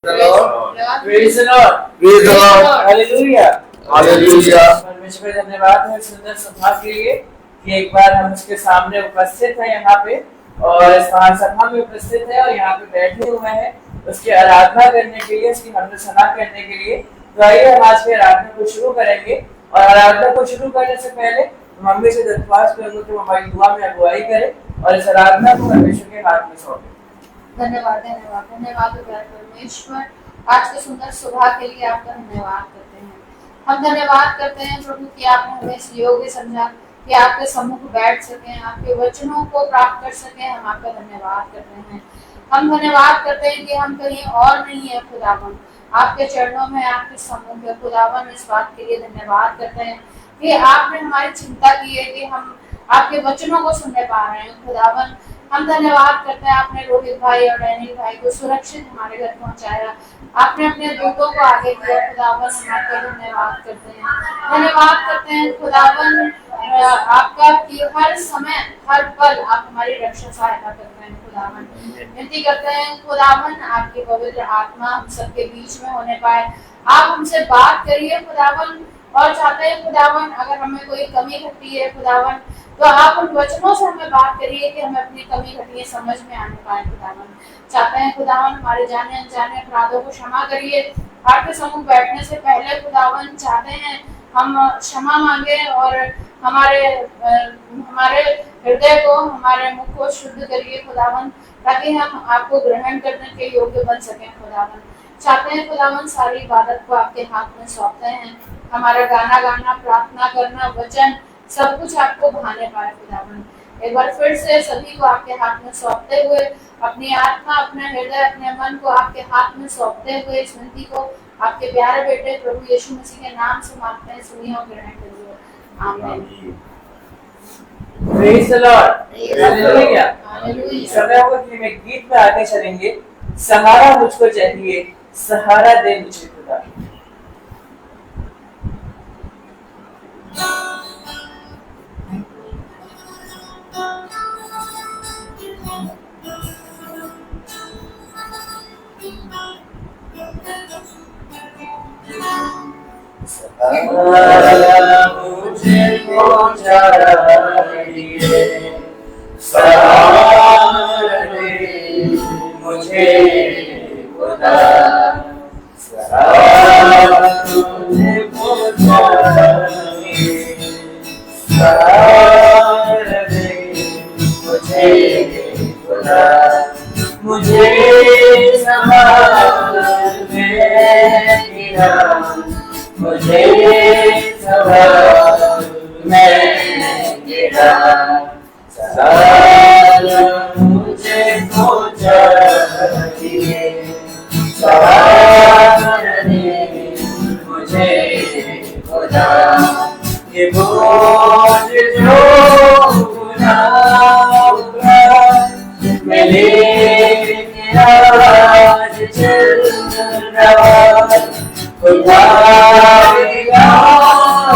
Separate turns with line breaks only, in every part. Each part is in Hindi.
the Lord.
Praise the Lord.
Praise the Lord.
Hallelujah.
Hallelujah.
परमेश्वर का धन्यवाद है सुंदर सभा के लिए कि एक बार हम उसके सामने उपस्थित हैं यहाँ पे और इस महासभा में उपस्थित है और यहाँ पे बैठे हुए हैं उसकी आराधना करने के लिए, उसकी हमदसना करने के लिए। तो आइए हम आज की आराधना को शुरू करेंगे और आराधना को शुरू करने से पहले मम्मी से दरख्वास्त करूंगा कि हमारी दुआ में अगुवाई करे और इस आराधना को परमेश्वर के हाथ में सौंपे।
धन्यवाद धन्यवाद धन्यवाद परमेश्वर, आज के सुंदर सुबह के लिए आपका धन्यवाद करते हैं। हम धन्यवाद करते हैं प्रभु कि आपने हमें इस योग्य समझा कि आपके सम्मुख बैठ सकें, आपके वचनों को प्राप्त कर सकें। हम आपका धन्यवाद करते हैं। हम धन्यवाद करते हैं कि हम कहीं और नहीं है खुदावन, आपके चरणों में, आपके सम्मुख है खुदावन। इस बात के लिए धन्यवाद करते हैं कि आपने हमारी चिंता की है कि हम आपके वचनों को सुनने पा रहे हैं खुदावन। हम धन्यवाद करते हैं आपने रोहित भाई और डैनियल भाई को सुरक्षित हमारे घर पहुंचाया, आपने अपने दूतों को आगे किया खुदावन। हम आपका धन्यवाद करते हैं, धन्यवाद करते हैं खुदावन आपका कि हर समय हर पल आप हमारी रक्षा सहायता करते हैं खुदावन। विनती करते हैं खुदावन आपकी पवित्र आत्मा हम सबके बीच में होने पाए, आप हमसे बात करिए खुदावन। और चाहते हैं खुदावन अगर हमें कोई कमी घटी है खुदावन तो आप उन वचनों से हमें बात करिए कि हमें अपनी कमी घटी समझ में आने पाए खुदावन। चाहते हैं खुदावन हमारे जाने अनजाने अपराधों को क्षमा करिए। आपके सम्मुख बैठने से पहले खुदावन चाहते हैं हम क्षमा मांगे और हमारे हृदय को, हमारे मुख को शुद्ध करिए खुदावन, ताकि हम आपको ग्रहण करने के योग्य बन सकें खुदावन। चाहते हैं खुदावन सारी इबादत को आपके हाथ में सौंपते हैं। हमारा गाना गाना, प्रार्थना करना, वचन सब कुछ आपको भाने पाए खुदावन। एक बार फिर से सभी को आपके हाथ में सौंपते हुए, अपनी आत्मा, अपने हृदय, अपने मन को आपके हाथ में सौंपते हुए इस विनती को आपके प्यारे बेटे प्रभु यीशु मसीह के नाम से मांगते हैं, सुनिए और ग्रहण करिए। आमीन।
Praise the Lord. Hallelujah.
Hallelujah.
समय होगा कि हम एक गीत में आगे चलेंगे। सहारा मुझको चाहिए, सहारा दे मुझे खुदा। सहारा मुझको चाहिए, सहारा दे मुझे खुदा। सहारा मुझको चाहिए, सहारा दे मुझे खुदा। मुझे संभाल मेरा, मुझे संभाल मेरा। सहारा मुझको चाहिए, सहारा दे मुझे खुदा। ये बोझ जो गुनाह का मैं लेके आज चल रहा, उठाएगा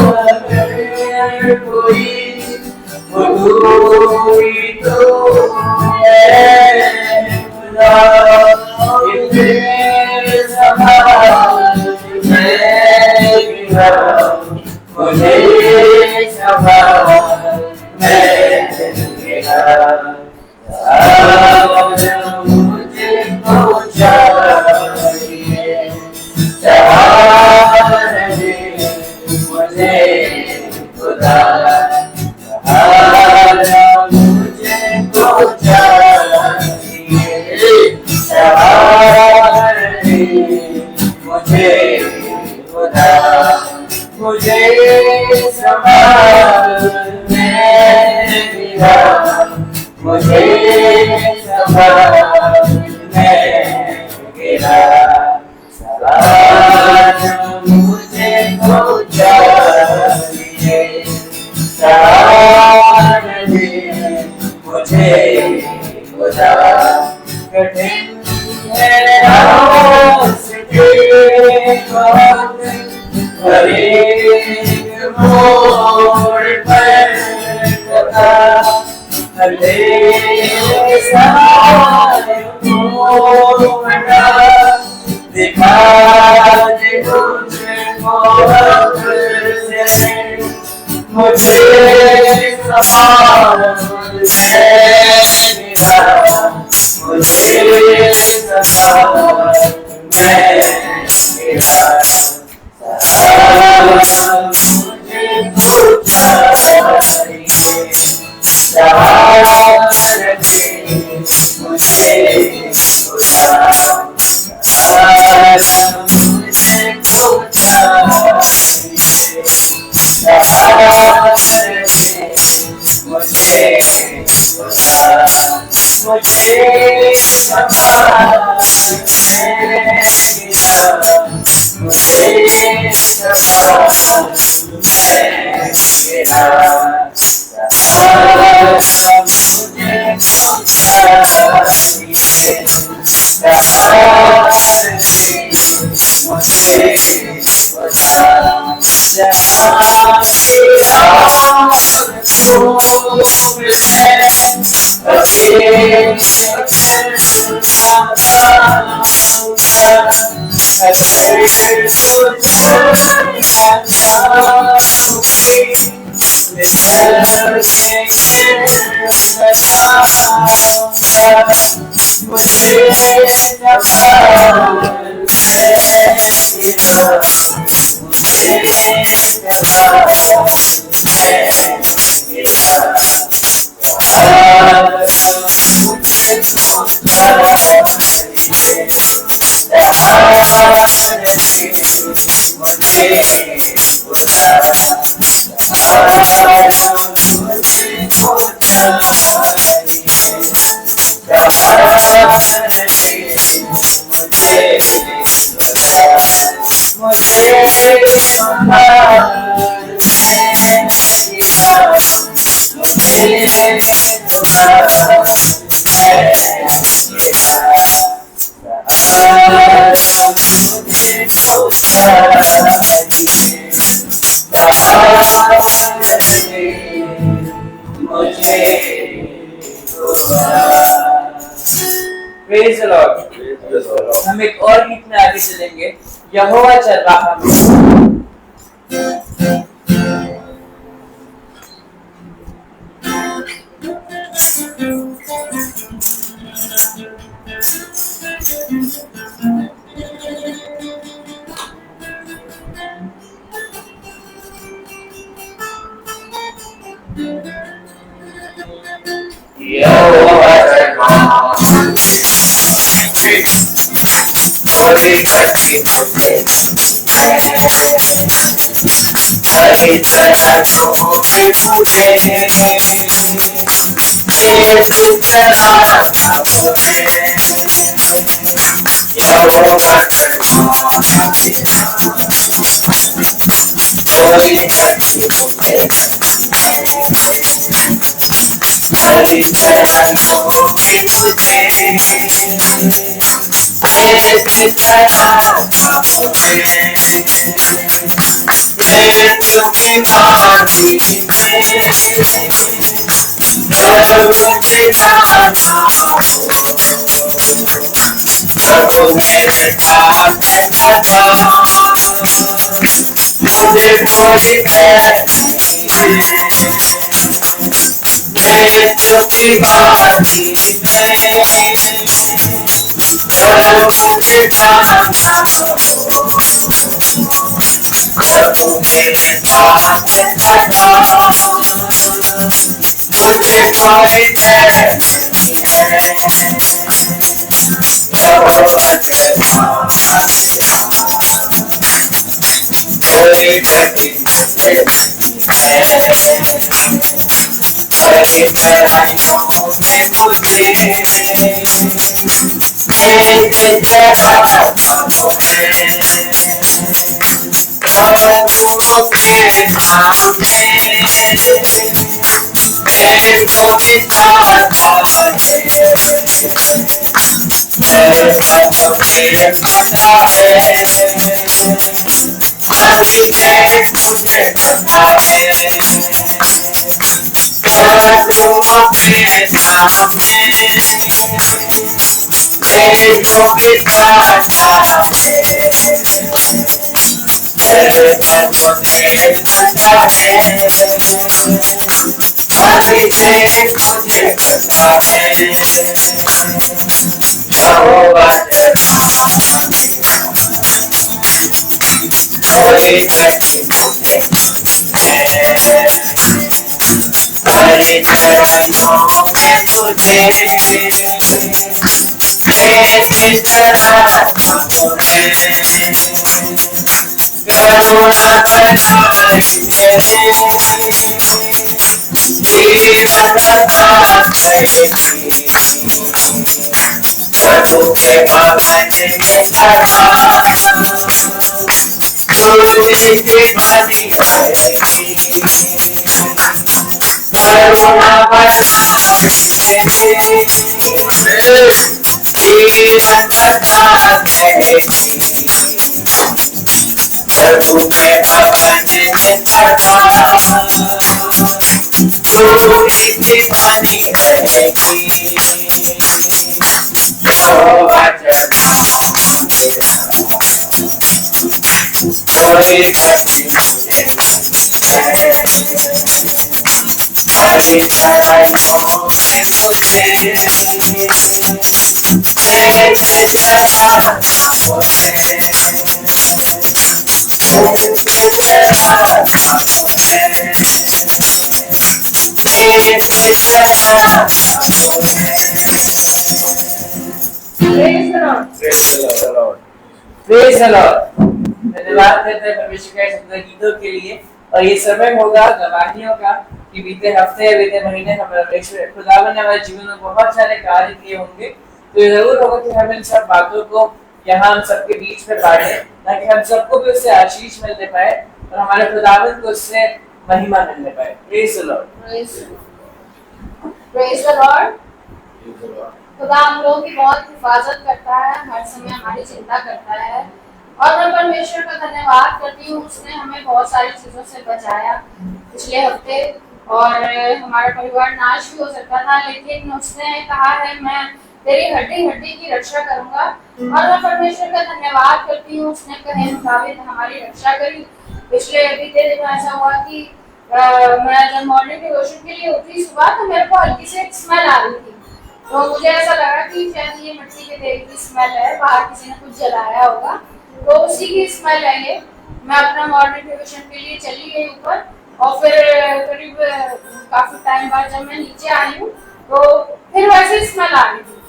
अगर कोई कोई तो है खुदा। इतने संभाल मेरा, मुझे संभाल मेरा। मुझको चाहिए, सहारा दे मुझे खुदा। सहारा मुझको चाहिए, सहारा दे मुझे खुदा। मुझे संभाल मेरा, मुझे संभाल मेरा। सहारा मुझको चाहिए, सहारा दे मुझे खुदा। कठिन है रास्ते हर एक मोड़ पर Praise the Lord. हम एक और गीत में आगे चलेंगे, यहोवा चल रहा है। मुझे पता है, परिचय मुझे पता है, यहोवा कोई शक्ति मुझे है, परिचयों में तुझे मेरी शरारतों में करुणा बनाई मेरे जीवन दान करेगी, प्रभु के भवन में सदा तुझी की बनी रहेगी, करुणा बनाई मेरे जीवन दान करेगी, प्रभु के भवन में सदा तुझी की बनी रहेगी, यहोवा कोई शक्ति मुझे है, परिचयों में तुझे मेरे शरारतों में, प्रेज़ द लॉर्ड। धन्यवाद देते हैं परमेश्वर के सुंदर गीतों के लिए। और ये समय होगा गवाहियों का कि बीते हफ्ते बीते महीने परमेश्वर खुदावन ने हमारे जीवन में बहुत सारे कार्य किए होंगे। तो ये जरूर होगा कि हम इन सब बातों को यहाँ हम सबके बीच में बांटे, ताकि हम सबको भी उससे आशीष मिलने पाए और हमारे खुदावन को उससे महिमा मिलने पाए। Praise the Lord.
Praise the Lord. खुदा हम लोगों की बहुत हिफाजत करता है, हर समय हमारी चिंता करता है और मैं परमेश्वर का धन्यवाद करती हूँ। उसने हमें बहुत सारी चीजों से बचाया पिछले हफ्ते और हमारा परिवार नाश भी हो सकता था, लेकिन उसने कहा है मैं तेरी हड्डी हड्डी की रक्षा करूंगा और मैं परमेश्वर का धन्यवाद करती हूँ। उसने कहे मुताबिक हमारी रक्षा करी। पिछले बीते दिन ऐसा हुआ कि मैं जब मॉर्निंग डिवोशन के लिए उठी सुबह तो मेरे को हल्की से एक स्मेल आ रही थी, तो मुझे ऐसा लगा कि शायद ये मिट्टी के तेल की स्मेल है, बाहर किसी ने कुछ जलाया होगा, तो उसी की स्मेल है ये। मैं अपना मॉर्निंग डिवोशन के लिए चली गई ऊपर और फिर करीब काफी टाइम बाद जब मैं नीचे आई हूँ तो फिर वैसे स्मेल आ रही थी,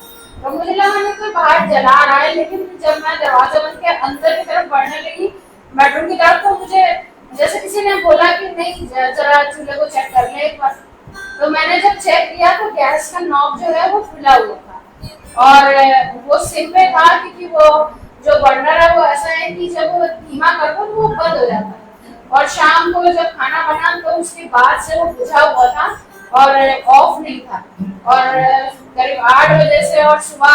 तो मुझे लगा मैं कोई बाहर जला रहा है। लेकिन जब मैं दरवाजा बंद के अंदर की तरफ बढ़ने लगी बेडरूम की तरफ, तो मुझे जैसे किसी ने बोला कि नहीं जरा चूल्हे को चेक कर ले एक बार। तो मैंने जब चेक किया तो गैस का नॉब जो है वो खुला हुआ था और वो सिम पे था, क्योंकि वो जो बर्नर है वो ऐसा है कि जब वो धीमा कर दो तो वो बंद हो जाता है। और शाम को जब खाना बना तो उसके बाद से वो बुझा हुआ था और ऑफ नहीं था, और करीब 8 बजे से और सुबह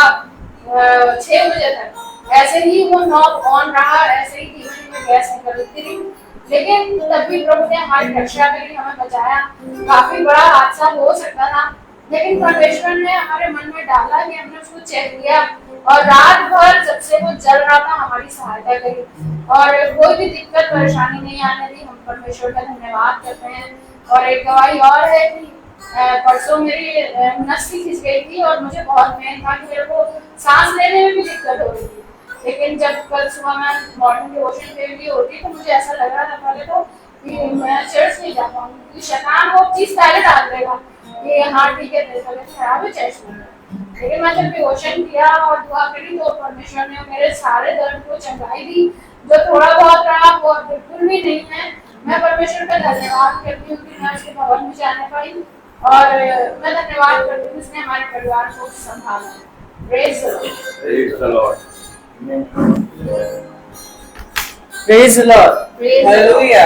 6 बजे तक ऐसे ही वो नॉब ऑन रहा, ऐसे ही धीमे धीमे गैस निकलती रही। लेकिन तब भी प्रभु ने हमारी रक्षा करी, हमें बचाया। काफी बड़ा हादसा हो सकता था, लेकिन परमेश्वर ने हमारे मन में डाला कि हमने उसको चेक किया और रात भर जब से वो जल रहा था हमारी सहायता करी और कोई भी दिक्कत परेशानी नहीं आने दी। हम परमेश्वर का धन्यवाद करते हैं। और एक गवाही और है कि परसों मेरी नस खिंच गई थी और मुझे बहुत पेन था कि मेरे को सांस लेने में भी दिक्कत हो रही थी। लेकिन जब कल सुबह मैं मॉर्निंग डिवोशन के लिए होती तो मुझे ऐसा लग रहा था पहले तो कि मैं चर्च नहीं जा पाऊंगी, क्योंकि शैतान वो चीज पहले डाल देगा कि हाँ ठीक है तेरी तबीयत खराब है चर्च में। लेकिन मैं जब डिवोशन किया और दुआ करी तो परमेश्वर ने मेरे सारे दर्द को चंगाई दी। जो थोड़ा बहुत रहा वो बिल्कुल भी नहीं है। मैं परमेश्वर का धन्यवाद करती हूँ कि मैं उसके भवन में जाने पाई और मैं धन्यवाद करती हूँ उसने हमारे परिवार को संभाला। Praise the Lord.
Praise the Lord. Hallelujah.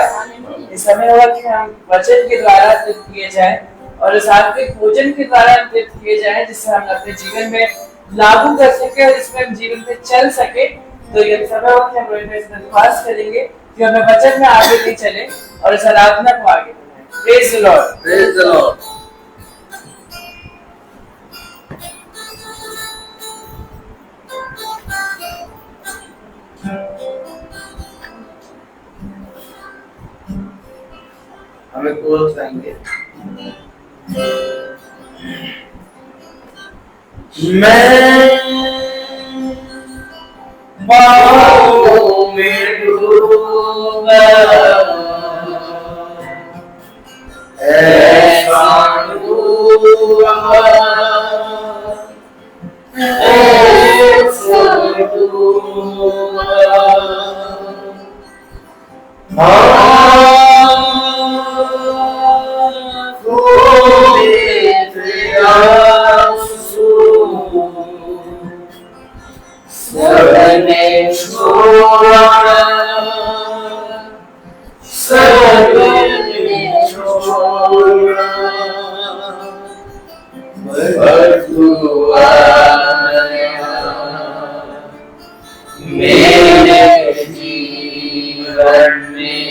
इस समय होगा कि हम वचन के द्वारा तृप्त किए जाएं और सात्विक भोजन के द्वारा तृप्त किए जाएं, जिससे हम अपने जीवन में लागू कर सके और इसमें हम जीवन में चल सके। तो ये समय होगा कि हम विश्वास करेंगे कि हमें वचन में आगे नहीं चले और इस आराधना को आगे बढ़ाएं। Praise the Lord.
Praise the Lord. हमें कोर्स देंगे। मैं बाहों में डूबा ऐसा डूबा ऐसा डूबा सबने छोड़ा सबने छोड़ा मेरे जीवन में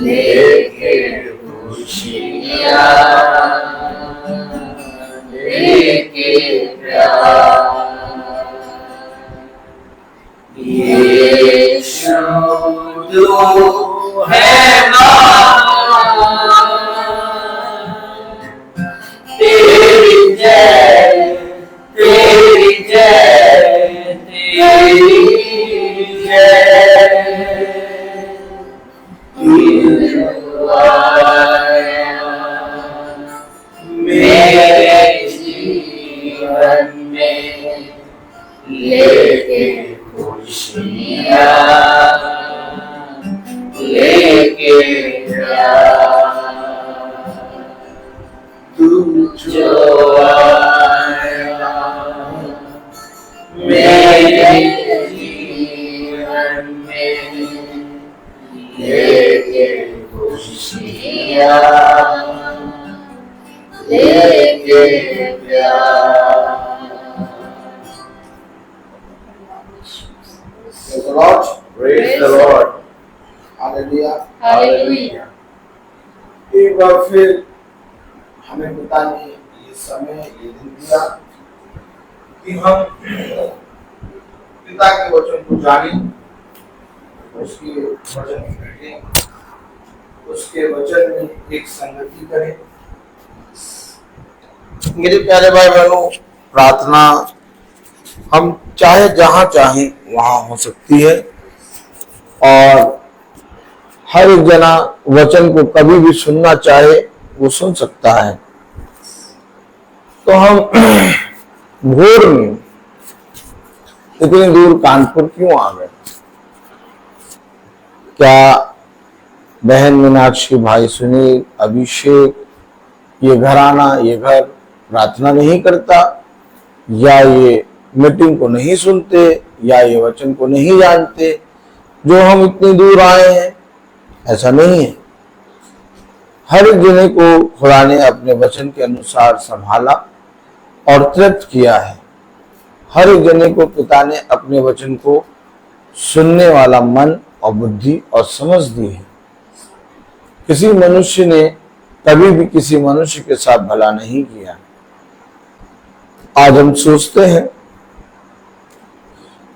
लेके खुशियाँ लेके प्यार यीशु तू है तेरी जय तेरी जय तेरी जय मेरे जीवन में लेके खुशियाँ लेके तू जो आया मेरे जीवन में लेके खुशियाँ लेके प्यार। Praise the Lord.
Praise the Lord.
Hallelujah.
Hallelujah.
एक बार फिर हमें पिता ने ये समय ये दिन दिया कि हम पिता के वचन को जानें, उसके वचन में बैठें, उसके वचन में एक संगति करें। मेरे प्यारे भाई बहनों, प्रार्थना हम चाहे जहां चाहें वहां हो सकती है और हर एक जना वचन को कभी भी सुनना चाहे वो सुन सकता है। तो हम भोर में इतनी दूर कानपुर क्यों आ गए? क्या बहन मीनाक्षी, भाई सुनील, अभिषेक, ये घराना, ये घर प्रार्थना नहीं करता, या ये मीटिंग को नहीं सुनते, या ये वचन को नहीं जानते जो हम इतनी दूर आए हैं? ऐसा नहीं है। हर एक जने को खुदा ने अपने वचन के अनुसार संभाला और तृप्त किया है। हर एक जने को पिता ने अपने वचन को सुनने वाला मन और बुद्धि और समझ दी है। किसी मनुष्य ने कभी भी किसी मनुष्य के साथ भला नहीं किया। आज हम सोचते हैं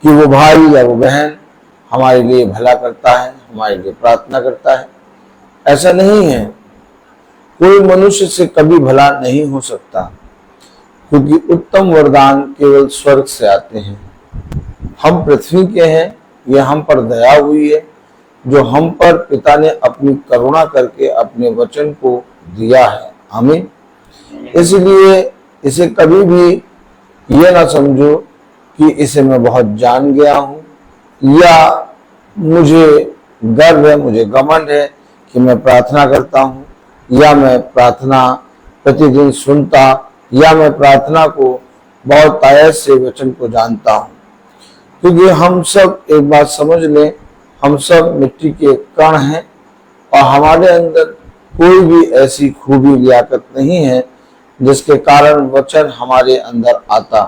कि वो भाई या वो बहन हमारे लिए भला करता है, हमारे लिए प्रार्थना करता है। ऐसा नहीं है। कोई मनुष्य से कभी भला नहीं हो सकता, क्योंकि उत्तम वरदान केवल स्वर्ग से आते हैं। हम पृथ्वी के हैं, यह हम पर दया हुई है जो हम पर पिता ने अपनी करुणा करके अपने वचन को दिया है। आमीन। इसलिए इसे कभी भी ये ना समझो कि इसे मैं बहुत जान गया हूं, या मुझे गर्व है, मुझे घमंड है कि मैं प्रार्थना करता हूं, या मैं प्रार्थना प्रतिदिन सुनता, या मैं प्रार्थना को बहुत आयत से वचन को जानता हूं। क्योंकि हम सब एक बात समझ लें, हम सब मिट्टी के कण हैं और हमारे अंदर कोई भी ऐसी खूबी लियाकत नहीं है जिसके कारण वचन हमारे अंदर आता।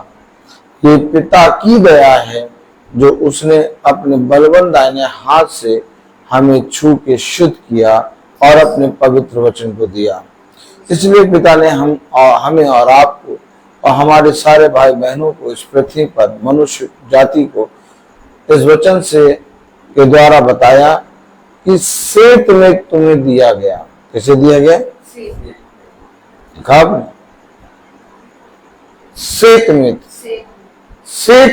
ये पिता की दया है जो उसने अपने बलवंत दाहिने हाथ से हमें छू के शुद्ध किया और अपने पवित्र वचन को दिया। इसलिए पिता ने हमें और आपको और हमारे सारे भाई बहनों को, इस पृथ्वी पर मनुष्य जाति को इस वचन से के द्वारा बताया कि सेत में तुम्हें दिया गया। कैसे दिया गया? देखा आपने? सेत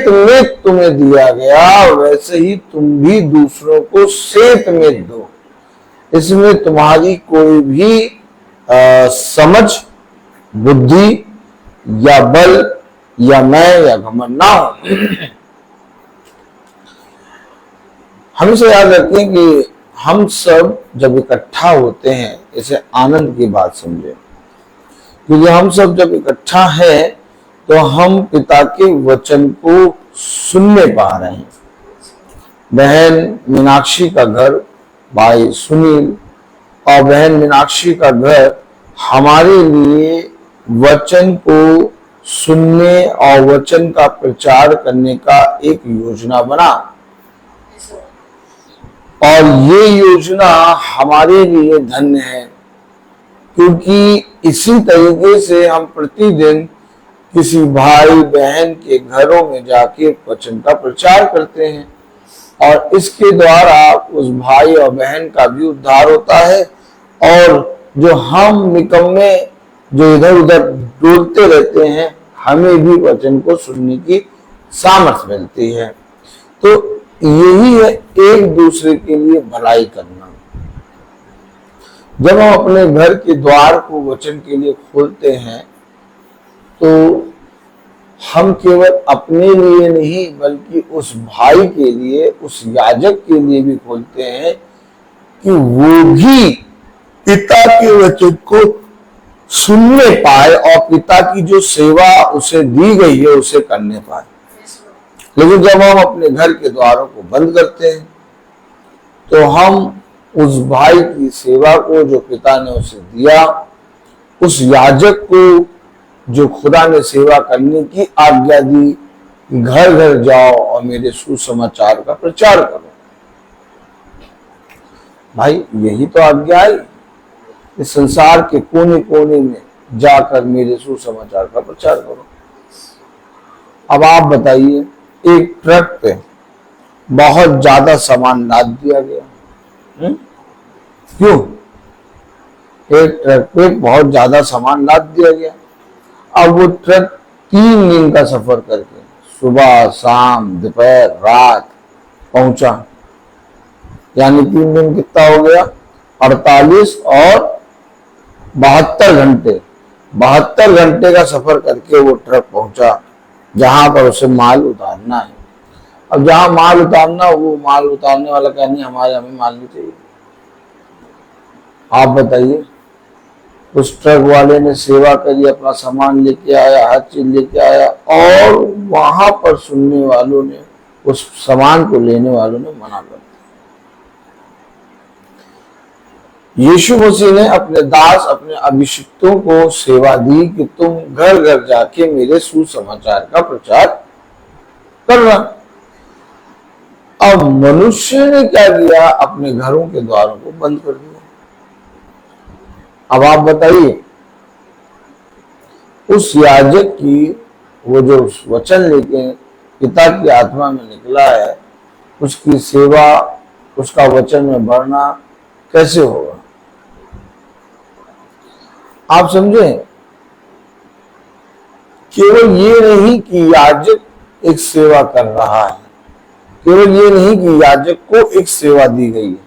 में तुम्हें दिया गया, वैसे ही तुम भी दूसरों को सेत में दो। इसमें तुम्हारी कोई भी समझ, बुद्धि या बल या मैं या घमंड ना हो। हमेशा याद रखें कि हम सब जब इकट्ठा होते हैं, इसे आनंद की बात समझे, क्योंकि हम सब जब इकट्ठा हैं तो हम पिता के वचन को सुनने पा रहे हैं। बहन मीनाक्षी का घर, भाई सुनील और बहन मीनाक्षी का घर हमारे लिए वचन को सुनने और वचन का प्रचार करने का एक योजना बना, और ये योजना हमारे लिए धन्य है, क्योंकि इसी तरीके से हम प्रतिदिन किसी भाई बहन के घरों में जाके वचन का प्रचार करते हैं, और इसके द्वारा उस भाई और बहन का भी उद्धार होता है, और जो हम निकम्मे जो इधर उधर डोलते रहते हैं, हमें भी वचन को सुनने की सामर्थ्य मिलती है। तो यही है एक दूसरे के लिए भलाई करना। जब हम अपने घर के द्वार को वचन के लिए खोलते हैं तो हम केवल अपने लिए नहीं बल्कि उस भाई के लिए, उस याजक के लिए भी खोलते हैं कि वो भी पिता के वचन को सुनने पाए और पिता की जो सेवा उसे दी गई है उसे करने पाए। लेकिन जब हम अपने घर के द्वारों को बंद करते हैं तो हम उस भाई की सेवा को जो पिता ने उसे दिया, उस याजक को जो खुदा ने सेवा करने की आज्ञा दी, घर घर जाओ और मेरे सुसमाचार का प्रचार करो। भाई यही तो आज्ञा है, इस संसार के कोने कोने में जाकर मेरे सुसमाचार का प्रचार करो। अब आप बताइए, एक ट्रक पे बहुत ज्यादा सामान लाद दिया गया, क्यों? एक ट्रक पे बहुत ज्यादा सामान लाद दिया गया। अब वो ट्रक 3 दिन का सफर करके सुबह शाम दोपहर रात पहुंचा, यानी 3 दिन कितना हो गया? 48 और 72 घंटे। 72 घंटे का सफर करके वो ट्रक पहुंचा जहां पर उसे माल उतारना है। अब जहां माल उतारना, वो माल उतारने वाला कहने हमें माल नहीं चाहिए। आप बताइए, उस ट्रक वाले ने सेवा करी, अपना सामान लेके आया, हर चीज लेके आया, और वहां पर सुनने वालों ने, उस सामान को लेने वालों ने मना कर दिया। यीशु मसीह ने अपने दास, अपने अभिषिक्तों को सेवा दी कि तुम घर घर जाके मेरे सुसमाचार का प्रचार करना। अब मनुष्य ने क्या किया? अपने घरों के द्वारों को बंद कर दिया। अब आप बताइए, उस याजक की वो जो वचन लेके पिता की आत्मा में निकला है, उसकी सेवा, उसका वचन में बढ़ना कैसे होगा? आप समझे, केवल ये नहीं कि याजक एक सेवा कर रहा है, केवल ये नहीं कि याजक को एक सेवा दी गई है,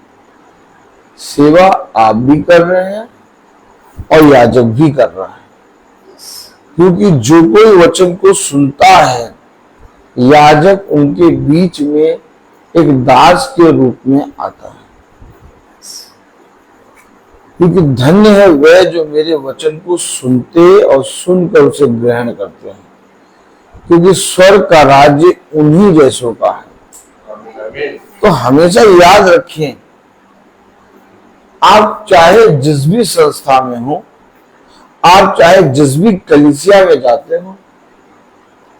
सेवा आप भी कर रहे हैं और याजक भी कर रहा है। क्योंकि जो कोई वचन को सुनता है, याजक उनके बीच में एक दास के रूप में आता है। क्योंकि धन्य है वह जो मेरे वचन को सुनते और सुनकर उसे ग्रहण करते हैं, क्योंकि स्वर्ग का राज्य उन्हीं जैसों का है। तो हमेशा याद रखें, आप चाहे जिस भी संस्था में हो, आप चाहे जिस भी कलीसिया में जाते हो,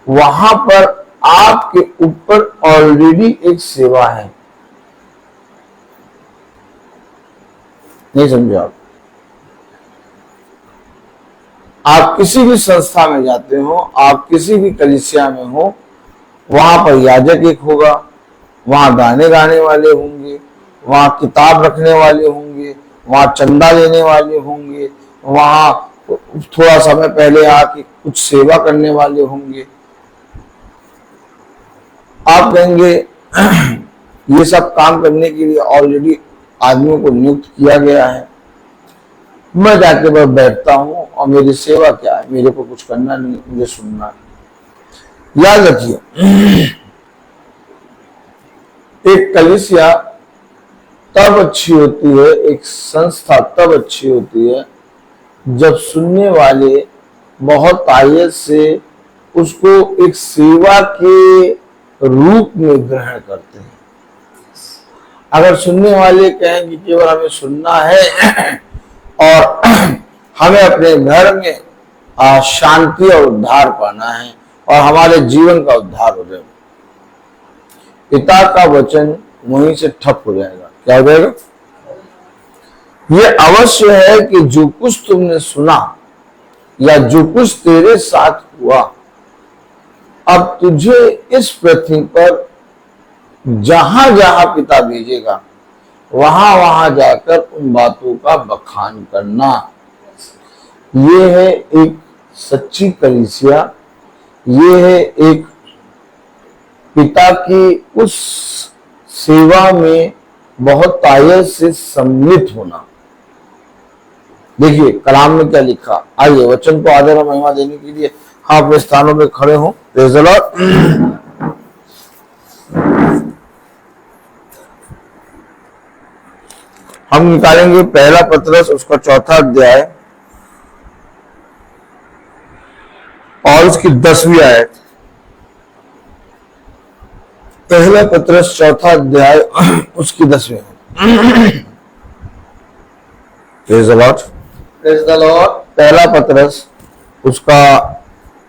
वहां पर आपके ऊपर ऑलरेडी एक सेवा है। नहीं समझे आप किसी भी संस्था में जाते हो, आप किसी भी कलीसिया में हो, वहां पर याजक एक होगा, वहां गाने गाने वाले होंगे, वहां किताब रखने वाले होंगे, वहां चंदा लेने वाले होंगे, वहां थोड़ा समय पहले आके कुछ सेवा करने वाले होंगे। आप कहेंगे ये सब काम करने के लिए ऑलरेडी आदमियों को नियुक्त किया गया है, मैं जाके बस बैठता हूं और मेरी सेवा क्या है, मेरे को कुछ करना नहीं, मुझे सुनना है। याद रखिए, एक कलीसिया तब अच्छी होती है, एक संस्था तब अच्छी होती है जब सुनने वाले बहुत आयत से उसको एक सेवा के रूप में ग्रहण करते हैं। अगर सुनने वाले कहें कि केवल हमें सुनना है और हमें अपने घर में शांति और उद्धार पाना है और हमारे जीवन का उद्धार हो जाएगा, पिता का वचन वहीं से ठप हो जाएगा। क्या हो जाएगा? ये अवश्य है कि जो कुछ तुमने सुना या जो कुछ तेरे साथ हुआ, अब तुझे इस पृथ्वी पर जहां जहां पिता भेजेगा वहां वहां जाकर उन बातों का बखान करना। ये है एक सच्ची कलीसिया, ये है एक पिता की उस सेवा में बहुत तायत से सम्मिलित होना। देखिए कलाम में क्या लिखा, आइए वचन को आदर और महिमा देने के लिए आप अपने स्थानों में खड़े हो। Praise the Lord. हम निकालेंगे पहला पत्रस उसका 4था अध्याय और उसकी 10वीं आयत। पहला पत्रस 4था अध्याय उसकी 10वीं आयत। Praise the Lord, praise the Lord. पहला पत्रस उसका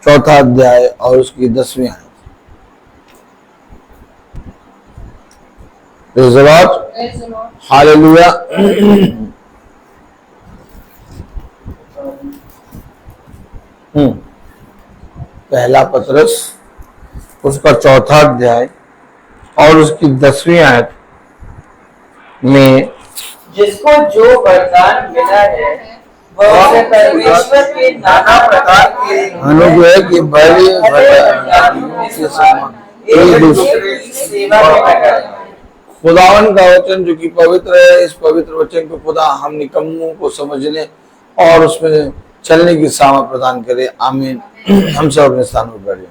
4था अध्याय और उसकी 10वीं आयत। Praise the Lord, hallelujah. पहला पत्रस उसका 4था अध्याय और उसकी 10वीं आयत में,
जिसको जो वरदान मिला है वह उसे परमेश्वर के नाना प्रकार के
अनुग्रह की बड़ी
वरदानों के समान एक दूसरे की सेवा में लगाए।
खुदावन का वचन जो कि पवित्र है, इस पवित्र वचन को खुदा हम निकम्मों को समझने और उसमें चलने की सामर्थ प्रदान करे। आमीन। हम सब अपने स्थानों पर बैठे।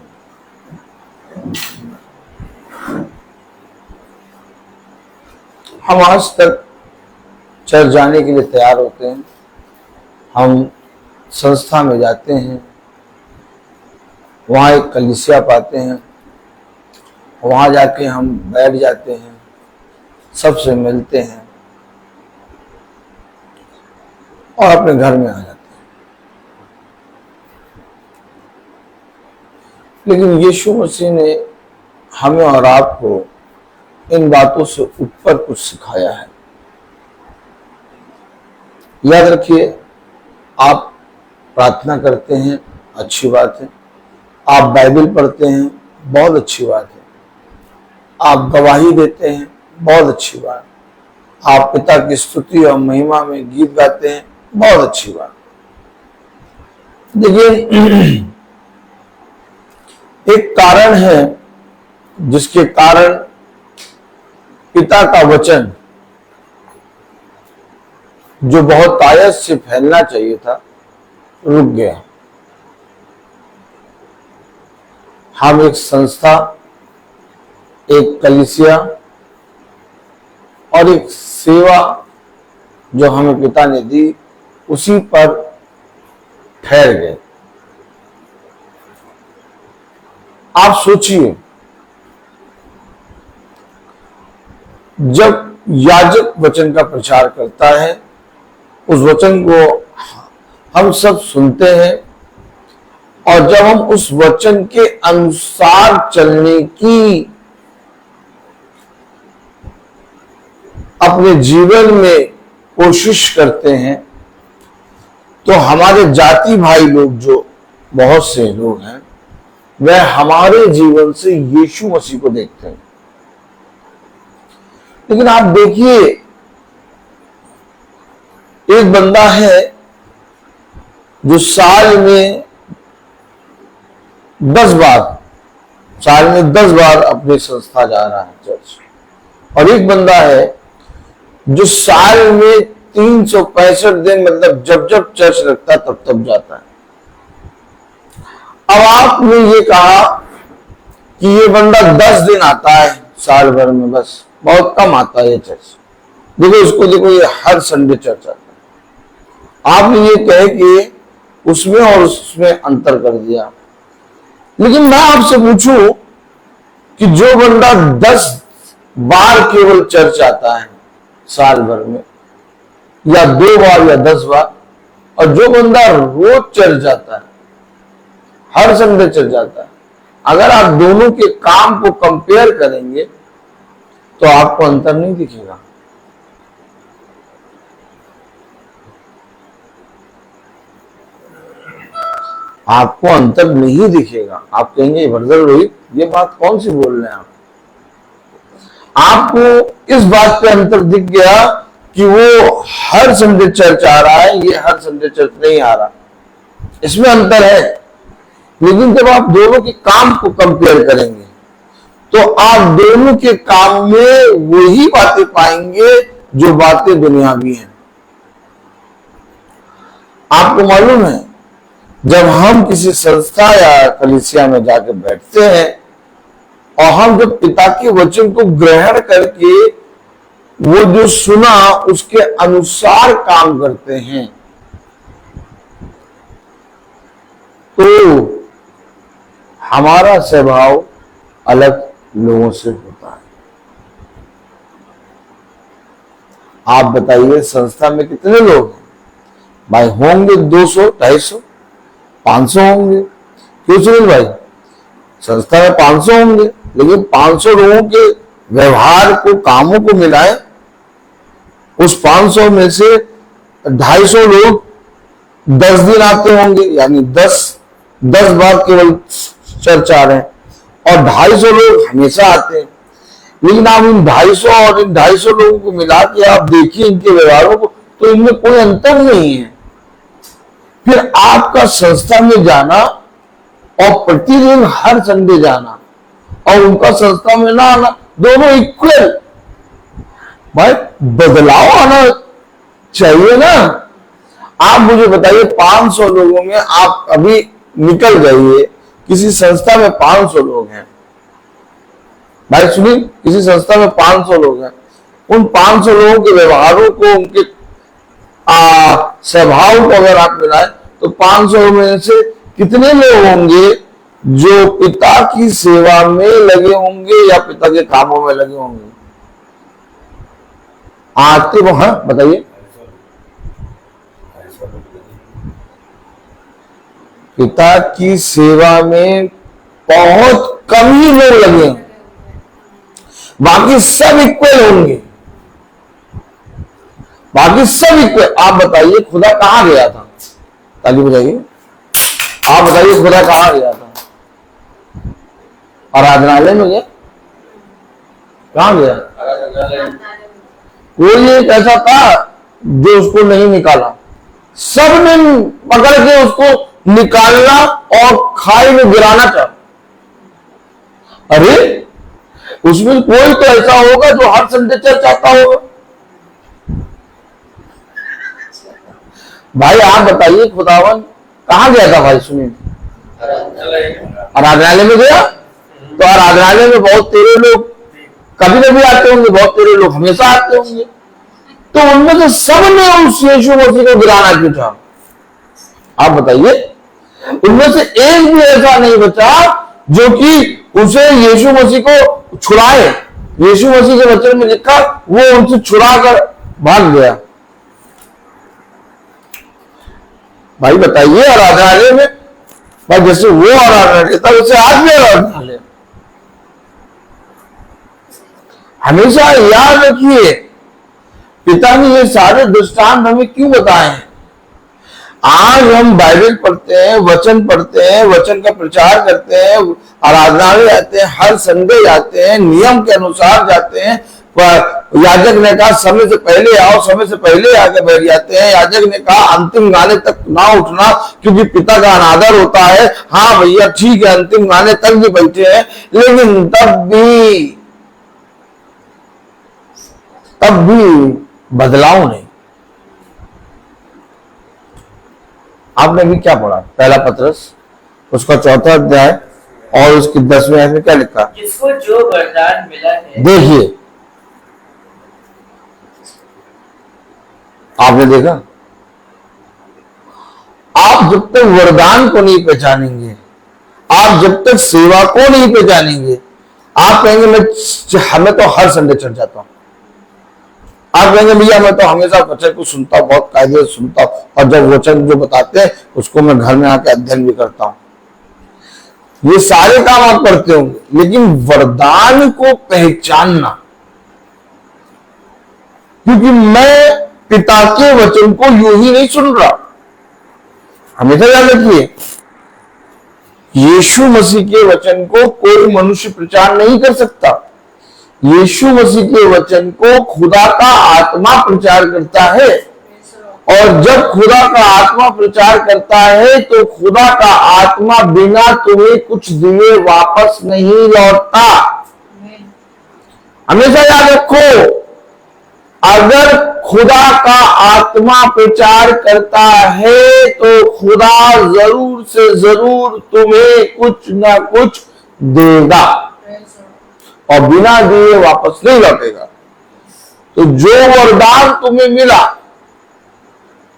हम आज तक चर्च जाने के लिए तैयार होते हैं, हम संस्था में जाते हैं, वहाँ एक कलीसिया पाते हैं, वहाँ जाके हम बैठ जाते हैं, सबसे मिलते हैं और अपने घर में आ जाते हैं। लेकिन यीशु मसीह ने हमें और आपको इन बातों से ऊपर कुछ सिखाया है। याद रखिए, आप प्रार्थना करते हैं, अच्छी बात है। आप बाइबल पढ़ते हैं, बहुत अच्छी बात है। आप गवाही देते हैं, बहुत अच्छी बात। आप पिता की स्तुति और महिमा में गीत गाते हैं, बहुत अच्छी बात। देखिए, एक कारण है जिसके कारण पिता का वचन जो बहुत तायत से फैलना चाहिए था, रुक गया। हम एक संस्था, एक कलीसिया और एक सेवा जो हमें पिता ने दी, उसी पर ठहर गए। आप सोचिए, जब याजक वचन का प्रचार करता है, उस वचन को हम सब सुनते हैं और जब हम उस वचन के अनुसार चलने की अपने जीवन में कोशिश करते हैं, तो हमारे जाति भाई लोग, जो बहुत से लोग हैं, वह हमारे जीवन से यीशु मसीह को देखते हैं। लेकिन आप देखिए, एक बंदा है जो साल में 10 बार अपनी संस्था जा रहा है चर्च, और एक बंदा है जो साल में 365 दिन, मतलब जब जब चर्च लगता तब तब जाता है। अब आपने ये कहा कि ये बंदा 10 दिन आता है साल भर में, बस बहुत कम आता है ये चर्च। देखो ये हर संडे चर्च आता है। आपने ये कहे कि उसमें और उसमें अंतर कर दिया। लेकिन मैं आपसे पूछूं कि जो बंदा 10 बार केवल चर्च आता है साल भर में, या 2 बार या 10 बार, और जो बंदा रोज चर्च जाता है, हर संडे चर्च जाता है, अगर आप दोनों के काम को कंपेयर करेंगे तो आपको अंतर नहीं दिखेगा। आपको अंतर नहीं दिखेगा। आप कहेंगे ब्रदर रोहित, ये बात कौन सी बोल रहे हैं आप? आपको इस बात पे अंतर दिख गया कि वो हर संडे चर्च आ रहा है, ये हर संडे चर्च नहीं आ रहा, इसमें अंतर है। लेकिन जब आप दोनों के काम को कंपेयर करेंगे तो आप दोनों के काम में वही बातें पाएंगे जो बातें दुनियावी हैं। आपको मालूम है, जब हम किसी संस्था या कलीसिया में जाकर बैठते हैं और हम जब पिता के वचन को ग्रहण करके वो जो सुना उसके अनुसार काम करते हैं, तो हमारा स्वभाव अलग लोगों से होता है। आप बताइए, संस्था में कितने लोग हैं? भाई होंगे 200, 250, 500 होंगे। क्यों सुनील भाई? संस्था में 500 होंगे, लेकिन 500 लोगों के व्यवहार को, कामों को मिलाएं, उस 500 में से 250 लोग 10 दिन आते होंगे, यानी 10 बार केवल चर्च आ रहे हैं, और 250 लोग हमेशा आते हैं। लेकिन आप इन 250 और इन 250 लोगों को मिला के आप देखिए इनके व्यवहारों को, तो इनमें कोई अंतर नहीं है। फिर आपका संस्था में जाना और प्रतिदिन हर संडे जाना और उनका संस्था में ना आना, दोनों इक्वल। भाई बदलाव आना चाहिए ना। आप मुझे बताइए, 500 लोगों में आप अभी निकल गए, किसी संस्था में 500 लोग हैं, भाई सुनिए, किसी संस्था में 500 लोग हैं, उन 500 लोगों के व्यवहारों को, उनके स्वभाव को अगर आप मिलाएं तो 500 में से कितने लोग होंगे जो पिता की सेवा में लगे होंगे या पिता के कामों में लगे होंगे? आते वो, हाँ बताइए। पिता की सेवा में बहुत कम ही लोग लगे हैं, बाकी सब इक्वल होंगे, बाकी सब इक्वल। आप बताइए खुदा कहां गया था? ताली बजाइए। आप बताइए खुदा कहां गया था? आराधनालय में गया? कहां गया? कोई एक ऐसा था जो उसको नहीं निकाला, सबने पकड़ के उसको निकालना और खाई में गिराना था। अरे उसमें कोई तो ऐसा होगा जो हर संडे चर्च आता होगा। भाई आप बताइए, खुदावन कहां गया था? भाई सुनिए, आराधनालय में गया। तो आराधनालय में बहुत तेरे लोग कभी कभी आते होंगे, बहुत तेरे लोग हमेशा आते होंगे, तो उनमें से सब ने उस यीशु मसीह को गिराना क्यों था? आप बताइए। उनमें से एक भी ऐसा नहीं बचा जो कि उसे यीशु मसीह को छुड़ाए। यीशु मसीह के वचन में लिखा, वो उनसे छुड़ा कर भाग गया। भाई बताइए, आराधनालय में भाई जैसे वो आराधनालय था वैसे आज भी आराधनालय। हमेशा याद रखिए, पिता ने ये सारे दृष्टांत हमें क्यों बताए हैं? आज हम बाइबल पढ़ते हैं, वचन पढ़ते हैं, वचन का प्रचार करते हैं, आराधनालय जाते हैं, हर संडे जाते हैं, नियम के अनुसार जाते हैं, याजक ने कहा समय से पहले आओ, समय से पहले आके बैठ जाते हैं। याजक ने कहा अंतिम गाने तक ना उठना क्योंकि पिता का अनादर होता है। हाँ भैया ठीक है, अंतिम गाने तक भी बैठे हैं, लेकिन तब भी बदलाव नहीं। आपने भी क्या पढ़ा? पहला पत्रस उसका 4वां अध्याय और उसकी 10वें आयत में क्या लिखा?
जिसको जो वरदान मिला है।
देखिए, आपने देखा, आप जब तक वरदान को नहीं पहचानेंगे, आप जब तक सेवा को नहीं पहचानेंगे, आप कहेंगे हमें तो हर संडे चढ़ जाता हूं। आप कहेंगे भैया मैं तो हमेशा वचन को सुनता हूं, बहुत कायदे से सुनता हूं, और जब वचन जो बताते हैं उसको मैं घर में आके अध्ययन भी करता हूं। ये सारे काम आप करते होंगे, लेकिन वरदान को पहचानना, क्योंकि मैं पिता के वचन को यूं ही नहीं सुन रहा। हमेशा याद रखिए, यीशु मसीह के वचन को कोई मनुष्य प्रचार नहीं कर सकता। यीशु मसीह के वचन को खुदा का आत्मा प्रचार करता है, और जब खुदा का आत्मा प्रचार करता है तो खुदा का आत्मा बिना तुम्हें कुछ दिए वापस नहीं लौटता। हमेशा याद रखो, अगर खुदा का आत्मा प्रचार करता है तो खुदा जरूर से जरूर तुम्हें कुछ ना कुछ देगा और बिना दिए वापस नहीं लौटेगा। तो जो वरदान तुम्हें मिला,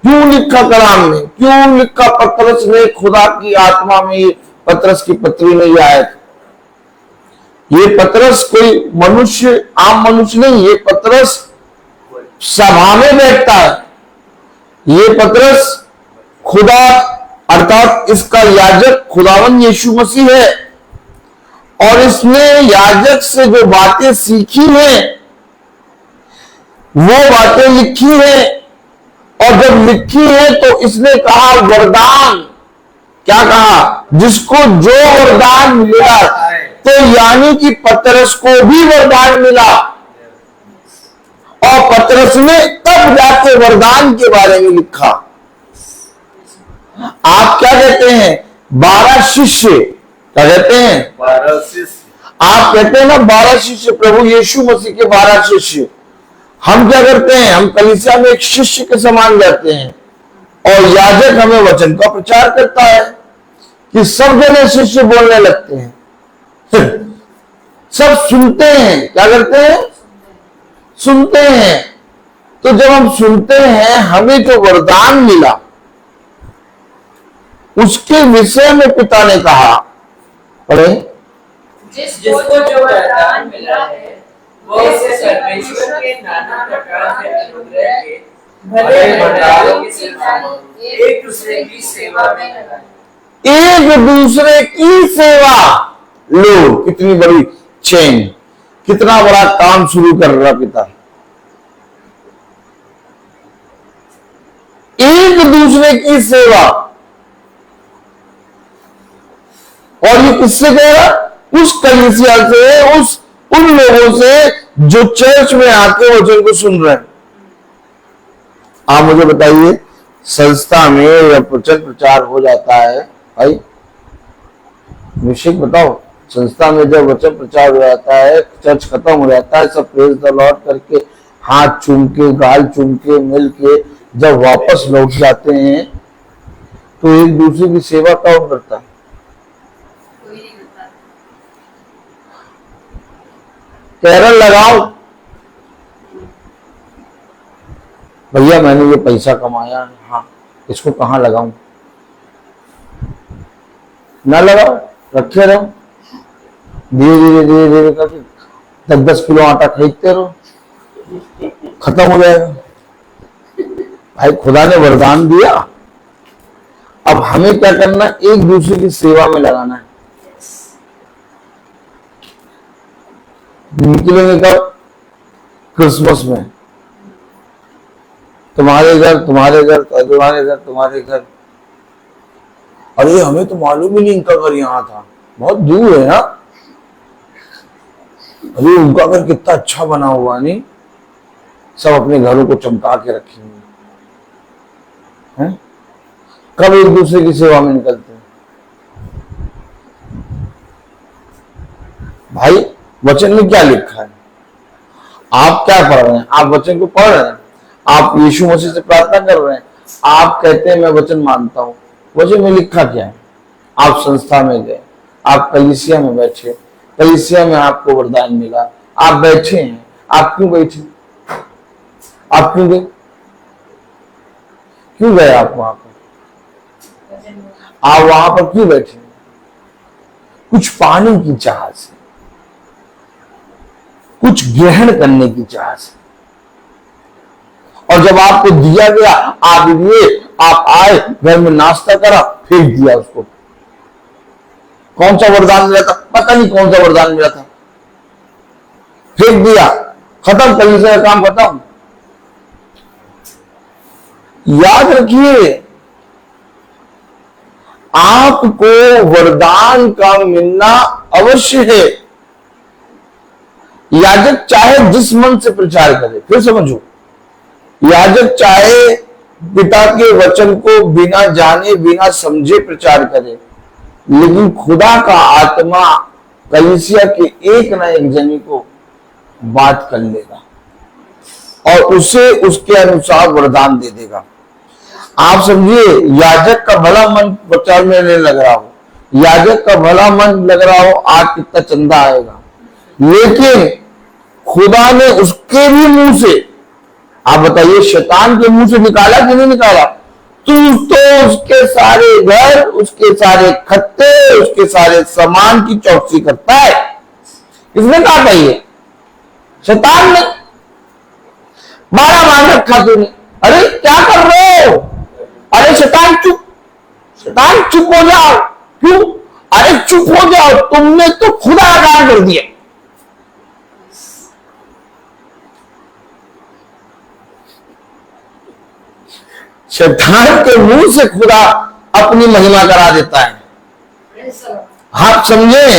क्यों लिखा कलाम में, क्यों लिखा पतरस ने, खुदा की आत्मा में पतरस की पत्री में यह आयत। ये पतरस कोई मनुष्य, आम मनुष्य नहीं, ये पतरस सभा में बैठता है। ये पतरस खुदा अर्थात इसका याजक खुदावन यीशु मसीह है, और इसने याजक से जो बातें सीखी हैं वो बातें लिखी हैं, और जब लिखी है तो इसने कहा वरदान, क्या कहा? जिसको जो वरदान मिला, तो यानी कि पतरस को भी वरदान मिला, और पतरस ने तब जाके वरदान के बारे में लिखा। आप क्या कहते हैं? 12 शिष्य, क्या कहते हैं?
12 शिष्य।
आप कहते हैं ना 12 शिष्य, प्रभु यीशु मसीह के 12 शिष्य। हम क्या करते हैं? हम कलीसिया में एक शिष्य के समान जाते हैं, और याजक हमें वचन का प्रचार करता है कि सब जने शिष्य बोलने लगते हैं, सब सुनते हैं। क्या करते हैं? सुनते हैं। तो जब हम सुनते हैं, हमें जो वरदान मिला उसके विषय में पिता ने कहा, पढ़े,
जिसको जो वरदान मिला है
वो उसे परमेश्वर के नाना प्रकार के अनुग्रह के भले भंडारों के समान एक दूसरे की सेवा में लगाए।
एक दूसरे की सेवा। लो कितनी बड़ी चेन, कितना बड़ा काम शुरू कर रहा पिता। एक दूसरे की सेवा। और ये किससे कह रहा? उस कलीसिया से, उन लोगों से जो चर्च में आके वचन को सुन रहे हैं। आप मुझे बताइए, संस्था में जब वचन प्रचार हो जाता है, भाई निश्चित बताओ, संस्था में जब वचन प्रचार हो जाता है, चर्च खत्म हो जाता है, सब प्रेज द लॉर्ड करके, हाथ चूम के, गाल चूम के, मिल के जब वापस लौट जाते हैं, तो एक दूसरे की सेवा कौन करता है? कैरल लगाओ, भैया मैंने ये पैसा कमाया, हाँ इसको कहाँ लगाऊं? ना लगाओ, रखे रहो, धीरे धीरे धीरे धीरे करके 10-10 किलो आटा खरीदते रहो, खत्म हो जाएगा। भाई खुदा ने वरदान दिया, अब हमें क्या करना? एक दूसरे की सेवा में लगाना है। निकलेंगे कब? क्रिसमस में। तुम्हारे घर, तुम्हारे घर, तुम्हारे घर, तुम्हारे घर। अरे हमें तो मालूम ही नहीं इनका घर यहाँ था, बहुत दूर है ना। अरे उनका घर कितना अच्छा बना हुआ नहीं, सब अपने घरों को चमका के रखेंगे, हैं? कब एक दूसरे की सेवा में निकलते हैं? भाई वचन में क्या लिखा है? आप क्या पढ़ रहे हैं? आप वचन को पढ़ रहे हैं, आप यीशु मसीह से प्रार्थना कर रहे हैं, आप कहते हैं मैं वचन मानता हूं, वचन में लिखा क्या है? आप संस्था में गए, आप कलीसिया में बैठे, कलीसिया में आपको वरदान मिला, आप बैठे हैं, आप क्यों बैठे? आप क्यों गए? क्यों गए आप वहां पर? आप वहां पर क्यों बैठे? कुछ पाने की चाह से, कुछ ग्रहण करने की चाह से। और जब आपको दिया गया, आप लिए, आप आए, घर में नाश्ता करा, फेंक दिया उसको। कौन सा वरदान मिला था? पता नहीं कौन सा वरदान मिला था, फेंक दिया, खत्म, कलीसिया का काम खत्म। याद रखिए, आपको वरदान का मिलना अवश्य है। याजक चाहे जिस मन से प्रचार करे, फिर समझो, याजक चाहे पिता के वचन को बिना जाने बिना समझे प्रचार करे, लेकिन खुदा का आत्मा कलीसिया के एक ना एक जने को बात कर लेगा और उसे उसके अनुसार वरदान दे देगा। आप समझिए, याजक का भला मन प्रचार में नहीं लग रहा हो, याजक का भला मन लग रहा हो आज कितना चंदा आएगा, लेकिन खुदा ने उसके भी मुंह से, आप बताइए, शैतान के मुंह से निकाला कि नहीं निकाला? तू तो उसके सारे घर, उसके सारे खत्ते, उसके सारे सामान की चौकसी करता है। किसने कहा था ये? शैतान ने। मारा मान रखा तूने, अरे क्या कर रहे हो? अरे शैतान चुप, शैतान चुप हो जाओ। क्यों? अरे चुप हो जाओ, तुमने तो खुदा आगाह कर दिया। शैतान के मुंह से खुदा अपनी महिमा करा देता है। आप समझे,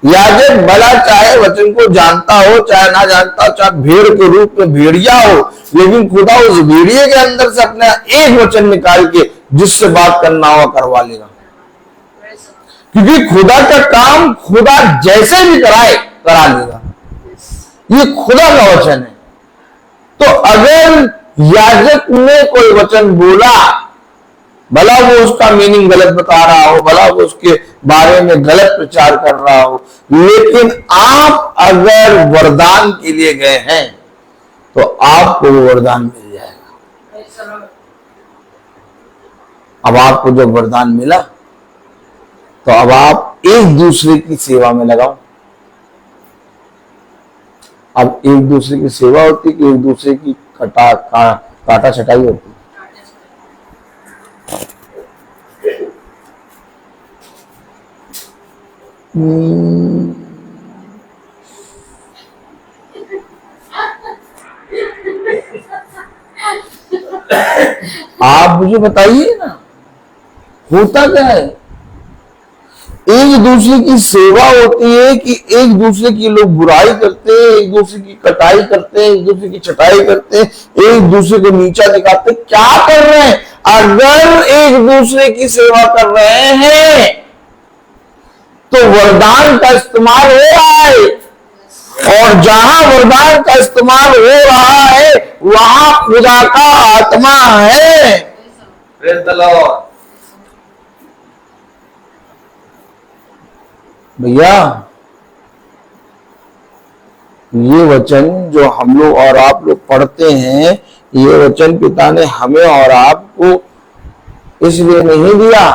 याजक भला चाहे वचन को जानता हो चाहे ना जानता हो, चाहे भेड़ के रूप में भेड़िया हो, लेकिन खुदा उस भेड़िए के अंदर से अपना एक वचन निकाल के जिससे बात करना हो करवा लेगा। क्योंकि खुदा का काम खुदा जैसे भी कराए करा लेगा, ये खुदा का वचन है। तो अगर याजक ने कोई वचन बोला, भला वो उसका मीनिंग गलत बता रहा हो, भला वो उसके बारे में गलत प्रचार कर रहा हो, लेकिन आप अगर वरदान के लिए गए हैं तो आपको वो वरदान मिल जाएगा। अब आपको जब वरदान मिला तो अब आप एक दूसरे की सेवा में लगाओ। अब एक दूसरे की सेवा होती है कि एक दूसरे की काटा छटाई होती है? आप मुझे बताइए ना, होता क्या है? एक दूसरे की सेवा होती है कि एक दूसरे की लोग बुराई करते हैं, एक दूसरे की कटाई करते हैं, एक दूसरे की छटाई करते हैं, एक दूसरे को नीचा दिखाते हैं। क्या कर रहे हैं? अगर एक दूसरे की सेवा कर रहे हैं तो वरदान का इस्तेमाल हो रहा है, और जहां वरदान का इस्तेमाल हो रहा है वहां खुदा का आत्मा है। Praise the Lord. भैया, ये वचन जो हम लोग और आप लोग पढ़ते हैं, ये वचन पिता ने हमें और आपको इसलिए नहीं दिया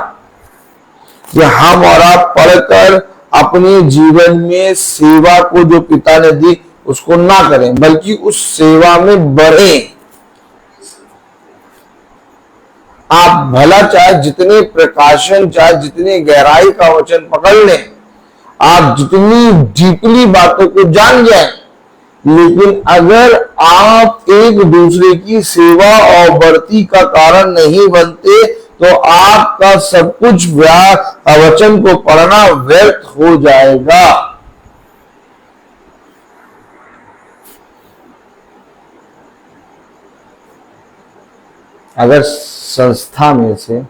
कि हम और आप पढ़कर अपने जीवन में सेवा को जो पिता ने दी उसको ना करें, बल्कि उस सेवा में बढ़ें। आप भला चाहे जितने प्रकाशन, चाहे जितनी गहराई का वचन पकड़ लें, आप जितनी डीपली बातों को जान जाएं, लेकिन अगर आप एक दूसरे की सेवा और बढ़ती का कारण नहीं बनते तो आपका सब कुछ वचन को पढ़ना व्यर्थ हो जाएगा। अगर संस्था में से,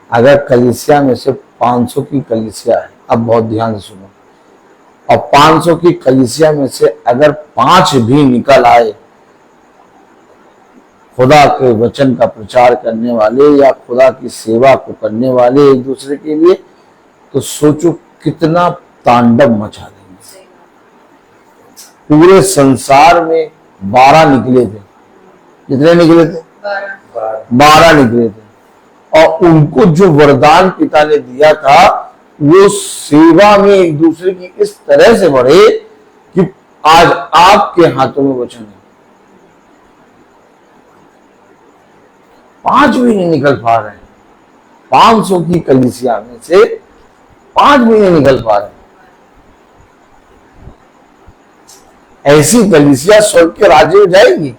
अगर कलीसिया में से 500 की कलीसिया है, अब बहुत ध्यान से सुनो, और 500 की कलीसिया में से अगर 5 भी निकल आए खुदा के वचन का प्रचार करने वाले या खुदा की सेवा को करने वाले एक दूसरे के लिए, तो सोचो कितना तांडव मचा देंगे। पूरे संसार में 12 निकले थे। कितने निकले थे? 12 निकले थे। और उनको जो वरदान पिता ने दिया था वो सेवा में एक दूसरे की इस तरह से बढ़े कि आज आपके हाथों में वचन है। 5 भी नहीं निकल पा रहे हैं। 500 की कलीसिया में से 5 भी नहीं निकल पा रहे। ऐसी कलीसिया स्वर्ग के राज्य में जाएगी?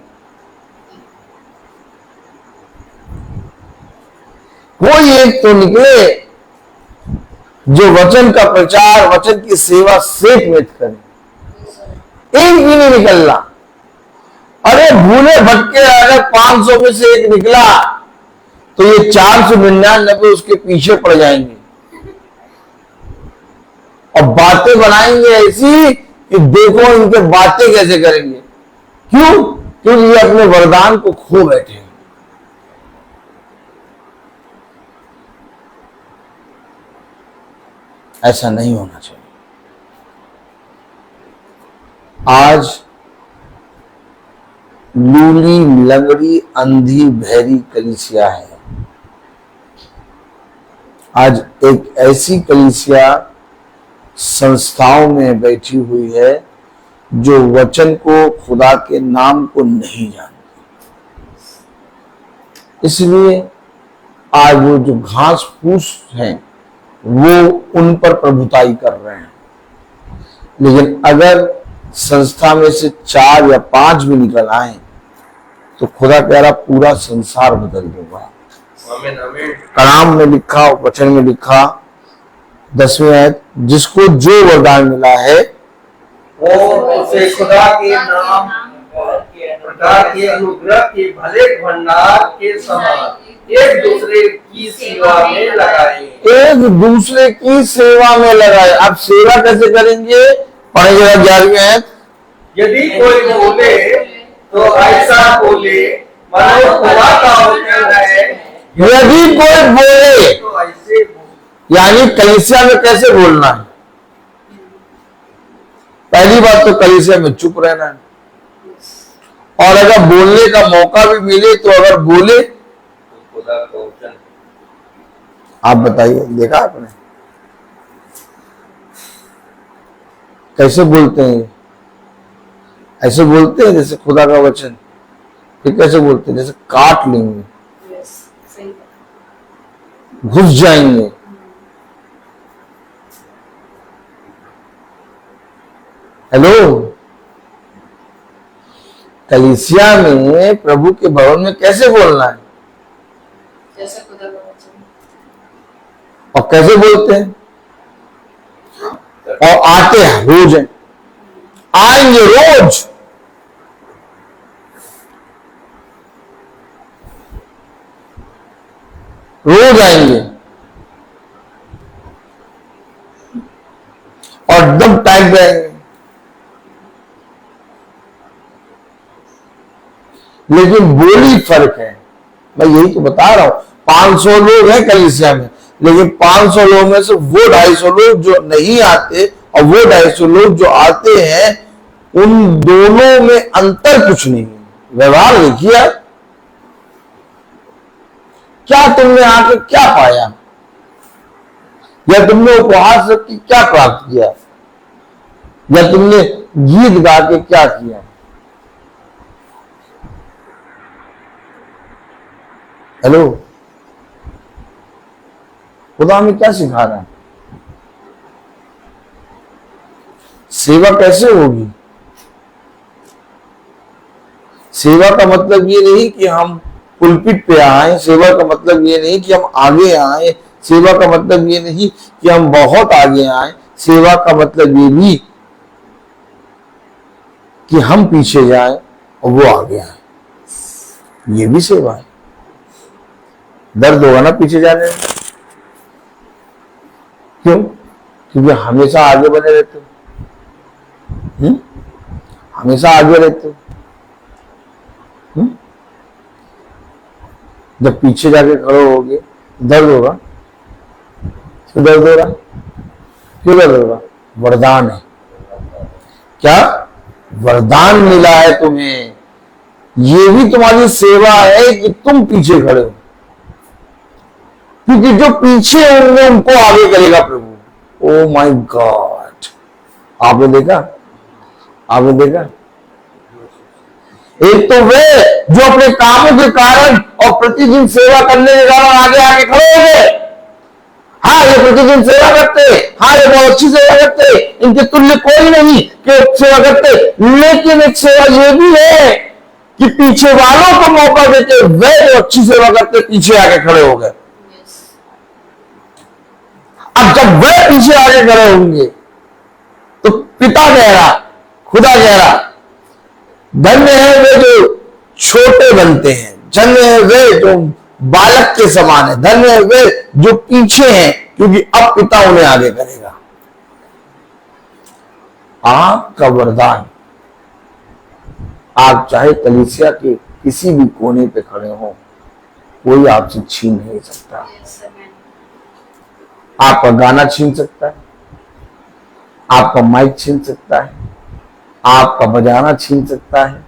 कोई एक तो निकले जो वचन का प्रचार, वचन की सेवा सेठ में करे। एक भी नहीं निकलना। अरे भूले भटके अगर 500 में से एक निकला तो ये 499 उसके पीछे पड़ जाएंगे और बातें बनाएंगे ऐसी कि देखो इनके बातें कैसे करेंगे। क्यों? क्योंकि ये अपने वरदान को खो बैठे हैं। ऐसा नहीं होना चाहिए। आज लूली, लंगड़ी, अंधी, बहरी कलीसिया है। आज एक ऐसी कलीसिया संस्थाओं में बैठी हुई है जो वचन को, खुदा के नाम को नहीं जानती। इसलिए आज वो जो घास फूस हैं वो उन पर प्रभुताई कर रहे हैं। लेकिन अगर संस्था में से 4 या 5 भी निकल आए तो खुदा कह रहा पूरा संसार बदल दूंगा। कलाम में लिखा, वचन में लिखा 10वीं आयत, जिसको जो वरदान मिला है
वो उसे खुदा के नाम, खुदा के अनुग्रह के भले भंडार के समान एक दूसरे की सेवा में लगाए।
एक दूसरे की सेवा में लगाए। अब सेवा कैसे करेंगे? पढ़ेगा 11वीं आयत,
यदि कोई बोले तो ऐसा बोले मानो खुदा का वचन है।
यदि कोई बोले
तो ऐसे
यानी कलीसिया में कैसे बोलना है? पहली बात तो कलीसिया में चुप रहना है, और अगर बोलने का मौका भी मिले तो अगर बोले
तो खुदा का वचन।
आप बताइए, देखा आपने कैसे बोलते हैं? ऐसे बोलते हैं जैसे खुदा का वचन। फिर कैसे बोलते हैं? जैसे काट लेंगे, घुस जाएंगे। हेलो, कलीसिया में प्रभु के भवन में कैसे बोलना है?
जैसे खुदा का वचन।
और कैसे बोलते हैं? और आते हैं रोज, आएंगे रोज। रोज आएंगे और एकदम टाइम पे आएंगे। लेकिन बोली फर्क है। मैं यही तो बता रहा हूं। 500 लोग हैं कलीसिया में, लेकिन 500 लोग में से वो 250 लोग जो नहीं आते और वो 250 लोग जो आते हैं, उन दोनों में अंतर कुछ नहीं है। व्यवहार देखिए, क्या तुमने आके क्या पाया, या तुमने उपहास रख के क्या प्राप्त किया, या तुमने गीत गा के क्या किया? हेलो, खुदा हमें क्या सिखा रहा है? सेवा कैसे होगी? सेवा का मतलब ये नहीं कि हम पुलपिट पे आए, सेवा का मतलब ये नहीं कि हम आगे आए, सेवा का मतलब ये नहीं कि हम बहुत आगे आए, सेवा का मतलब ये भी कि हम पीछे जाएं और वो आगे आए। ये भी सेवा है। दर्द होगा ना पीछे जाने में। क्यों? क्योंकि हमेशा आगे बने रहते हो, हमेशा आगे रहते हो। जब पीछे जाके खड़े होगे दर्द होगा। क्यों दर्द हो रहा? क्यों दर्द होगा? वरदान है। क्या वरदान मिला है तुम्हें? ये भी तुम्हारी सेवा है कि तुम पीछे खड़े हो, क्योंकि जो पीछे होंगे उनको आगे करेगा प्रभु। ओ माय गॉड, आपने देखा? आपने देखा? एक तो वे जो अपने कामों के कारण और प्रतिदिन सेवा करने के कारण आगे आगे खड़े हो गए। हाँ, ये प्रतिदिन सेवा करते, हाँ ये बहुत अच्छी सेवा करते, इनके तुल्य कोई नहीं कि सेवा करते। लेकिन एक सेवा ये भी है कि पीछे वालों को मौका देते वे जो अच्छी सेवा करते पीछे आके खड़े हो गए। अब जब वे पीछे आगे खड़े होंगे तो पिता कह रहा, खुदा कह रहा, धन्य है वे जो छोटे बनते हैं, धन्य है वे जो बालक के समान है, धन्य है वे जो पीछे हैं, क्योंकि अब पिता उन्हें आगे करेगा। आपका वरदान, आप चाहे कलीसिया के किसी भी कोने पे खड़े हो, कोई आपसे छीन नहीं सकता। आपका गाना छीन सकता है, आपका माइक छीन सकता है, आपका बजाना छीन सकता है,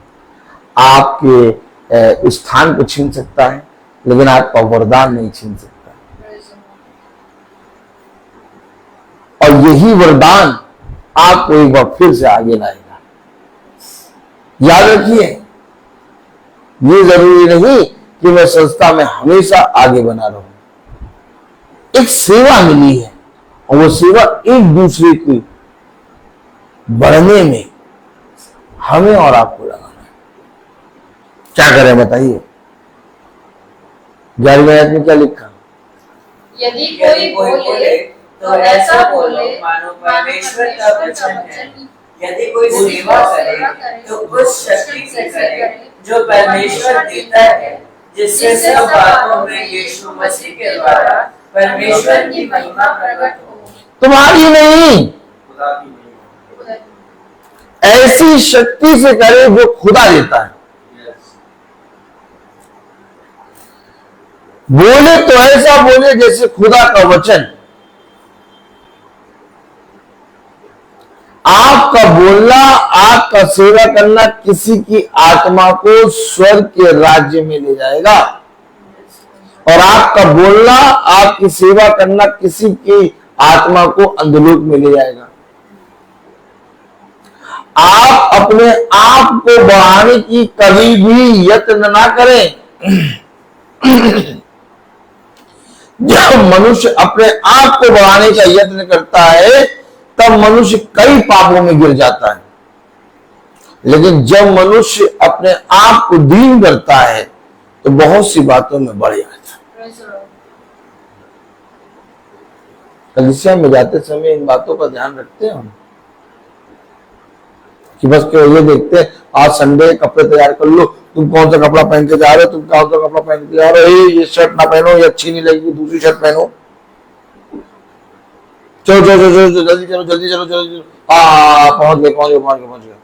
आपके स्थान को छीन सकता है, लेकिन आपका वरदान नहीं छीन सकता। और यही वरदान आपको एक बार फिर से आगे लाएगा। याद रखिए, ये जरूरी नहीं कि मैं संस्था में हमेशा आगे बना रहूं। एक सेवा मिली है और वो सेवा एक दूसरे की बढ़ने में हमें और आपको लगाना है। क्या करें बताइए? 11वीं आयत में क्या लिखा?
यदि कोई बोले तो ऐसा बोले
मानो परमेश्वर का वचन है। यदि कोई सेवा करे तो उस शक्ति से करे जो परमेश्वर देता है, जिससे सब बातों में यीशु मसीह के द्वारा परमेश्वर की महिमा प्रकट हो।
तुम्हारी नहीं,
खुदा की नहीं।
ऐसी शक्ति से करे जो खुदा देता है। बोले तो ऐसा बोले जैसे खुदा का वचन। आपका बोलना, आपका सेवा करना किसी की आत्मा को स्वर्ग के राज्य में ले जाएगा, और आपका बोलना, आपकी सेवा करना किसी की आत्मा को अंधलोक में ले जाएगा। आप अपने आप को बढ़ाने की कभी भी यत्न ना करें। जब मनुष्य अपने आप को बढ़ाने का यत्न करता है तब मनुष्य कई पापों में गिर जाता है, लेकिन जब मनुष्य अपने आप को दीन करता है तो बहुत सी बातों में बढ़ जाता है। कलीसिया में जाते समय इन बातों का ध्यान रखते हैं हम, कि बस केवल ये देखते हैं आज संडे कपड़े तैयार कर लो, तुम कौन सा कपड़ा पहन के जा रहे हो, तुम कौन सा कपड़ा पहन के जा रहे हो, ये शर्ट ना पहनो, ये अच्छी नहीं लगेगी, दूसरी शर्ट पहनो, चलो चलो चलो जल्दी चलो जल्दी चलो जल्दी। पहुंच गए।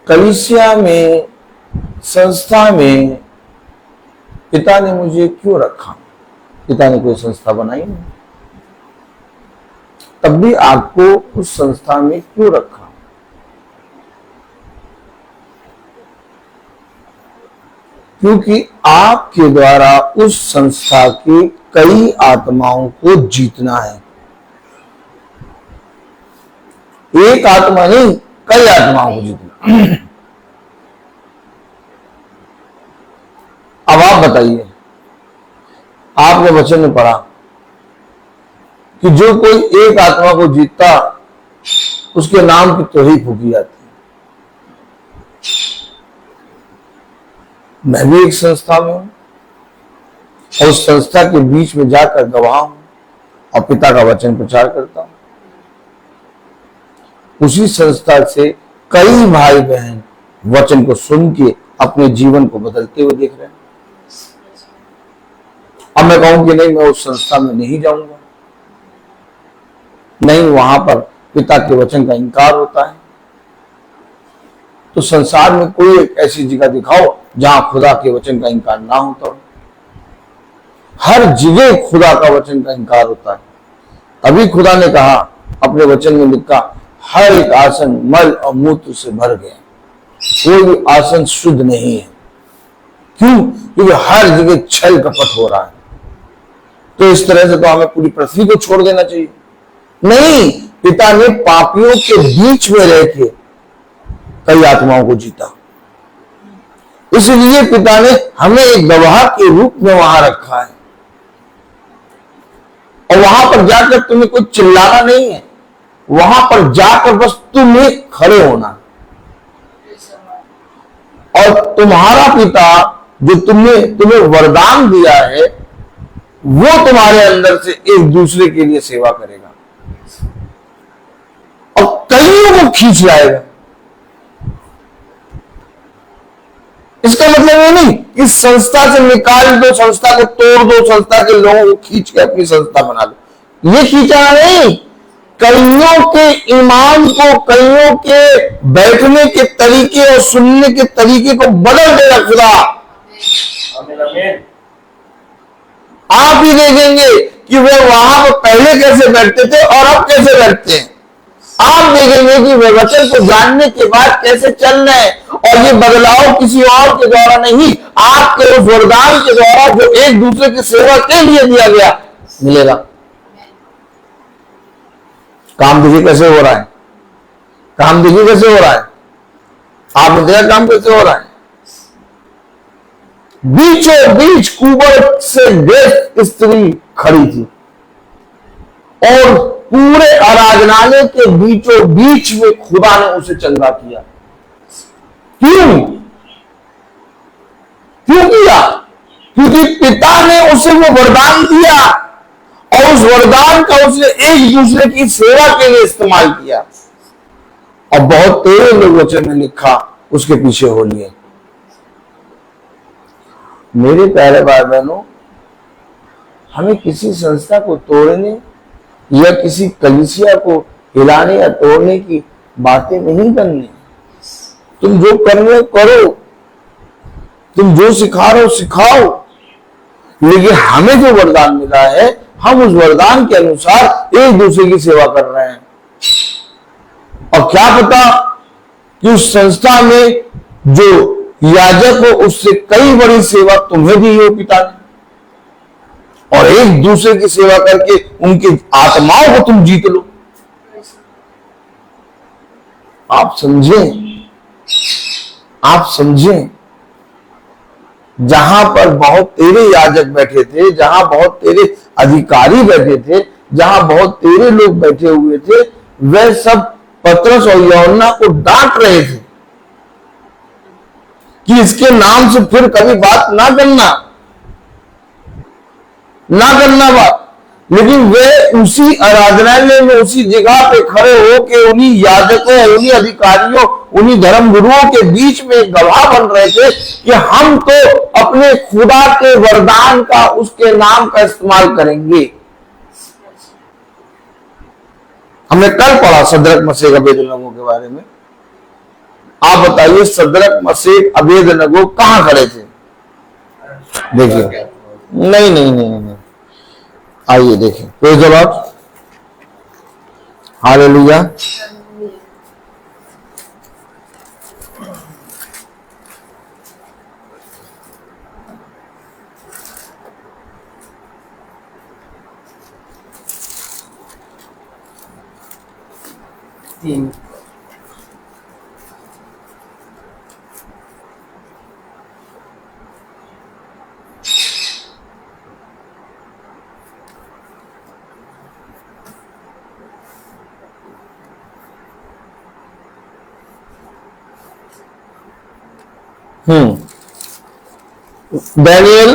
कलीसिया में, संस्था में पिता ने मुझे क्यों रखा? पिता ने कोई संस्था बनाई नहीं, तब भी आपको उस संस्था में क्यों रखा? क्योंकि आपके द्वारा उस संस्था की कई आत्माओं को जीतना है। एक आत्मा नहीं, कई आत्माओं को जीतना। अब आप बताइए, आपने वचन में पढ़ा कि जो कोई एक आत्मा को जीतता उसके नाम की तोहीफ फूकी जाती। मैं भी एक संस्था में हूं और उस संस्था के बीच में जाकर गवाह हूं और पिता का वचन प्रचार करता हूं। उसी संस्था से कई भाई बहन वचन को सुन के अपने जीवन को बदलते हुए देख रहे हैं। अब मैं कहूं कि नहीं, मैं उस संस्था में नहीं जाऊंगा, नहीं, वहां पर पिता के वचन का इंकार होता है। तो संसार में कोई एक ऐसी जगह दिखाओ जहां खुदा के वचन का इंकार ना होता हो। हर जगह खुदा का वचन का इंकार होता है। अभी खुदा ने कहा, अपने वचन में लिखा, हर एक आसन मल और मूत्र से भर गया, कोई भी आसन शुद्ध नहीं है। क्यों? क्योंकि हर जगह छल कपट हो रहा है। तो इस तरह से तो हमें पूरी पृथ्वी को छोड़ देना चाहिए। नहीं, पिता ने पापियों के बीच में रह के कई आत्माओं को जीता। इसलिए पिता ने हमें एक गवाह के रूप में वहां रखा है। और वहां पर जाकर तुम्हें कुछ चिल्लाना नहीं है, वहां पर जाकर बस तुम्हें खड़े होना। और तुम्हारा पिता जो तुम्हें वरदान दिया है, वो तुम्हारे अंदर से एक दूसरे के लिए सेवा करेगा और कईयों को खींच लाएगा। इसका मतलब ये नहीं कि संस्था से निकाल दो, संस्था को तोड़ दो, संस्था के लोगों को खींच के अपनी संस्था बना दो। ये खींचना नहीं, कईयों के ईमान को, कईयों के बैठने के तरीके और सुनने के तरीके को बदल देगा खुदा। आप ही देखेंगे कि वे वहां पर पहले कैसे बैठते थे और अब कैसे बैठते हैं। आप देखेंगे कि वे वचन को जानने के बाद कैसे चल रहे हैं। और ये बदलाव किसी और के द्वारा नहीं, आपके उस वरदान के द्वारा जो एक दूसरे की सेवा के लिए दिया गया मिलेगा। काम देखिए कैसे हो रहा है, काम देखिए कैसे हो रहा है। आपने देखा काम कैसे हो रहा है। बीचों बीच कुबर से ग्रस्त स्त्री खड़ी थी और पूरे आराधनालय के बीचों बीच में खुदा ने उसे चंगा किया। क्यों? क्यों किया? क्योंकि पिता ने उसे वो वरदान दिया और उस वरदान का उसने एक दूसरे की सेवा के लिए इस्तेमाल किया। और बहुत तेरे लोग वचन में लिखा उसके पीछे हो लिए। मेरे प्यारे भाई बहनों, हमें किसी संस्था को तोड़ने या किसी कलीसिया को हिलाने या तोड़ने की बातें नहीं करनी। तुम जो कर रहे हो करो, तुम जो सिखा रहे हो सिखाओ, लेकिन हमें जो वरदान मिला है हम उस वरदान के अनुसार एक दूसरे की सेवा कर रहे हैं। और क्या पता कि उस संस्था में जो याजक हो उससे कई बड़ी सेवा तुम्हें दी हो पिता ने, और एक दूसरे की सेवा करके उनकी आत्माओं को तुम जीत लो। आप समझें, आप समझें, जहां पर बहुत तेरे याजक बैठे थे, जहां बहुत तेरे अधिकारी बैठे थे, जहां बहुत तेरे लोग बैठे हुए थे, वे सब पतरस और यूहन्ना को डांट रहे थे कि इसके नाम से फिर कभी बात ना करना बात। लेकिन वे उसी आराधनालय में, उसी जगह पे खड़े होकर उन्हीं याजकों, उन्हीं अधिकारियों, उन्हीं धर्म गुरुओं के बीच में गवाह बन रहे थे कि हम तो अपने खुदा के वरदान का, उसके नाम का इस्तेमाल करेंगे। हमने कल पढ़ा सदरक मशेक अबेदनगो के बारे में। आप बताइए, सदरक मशेक अबेदनगो कहां खड़े थे? देखिए, नहीं नहीं नहीं नहीं, आइए देखें। Praise the Lord, hallelujah. Daniel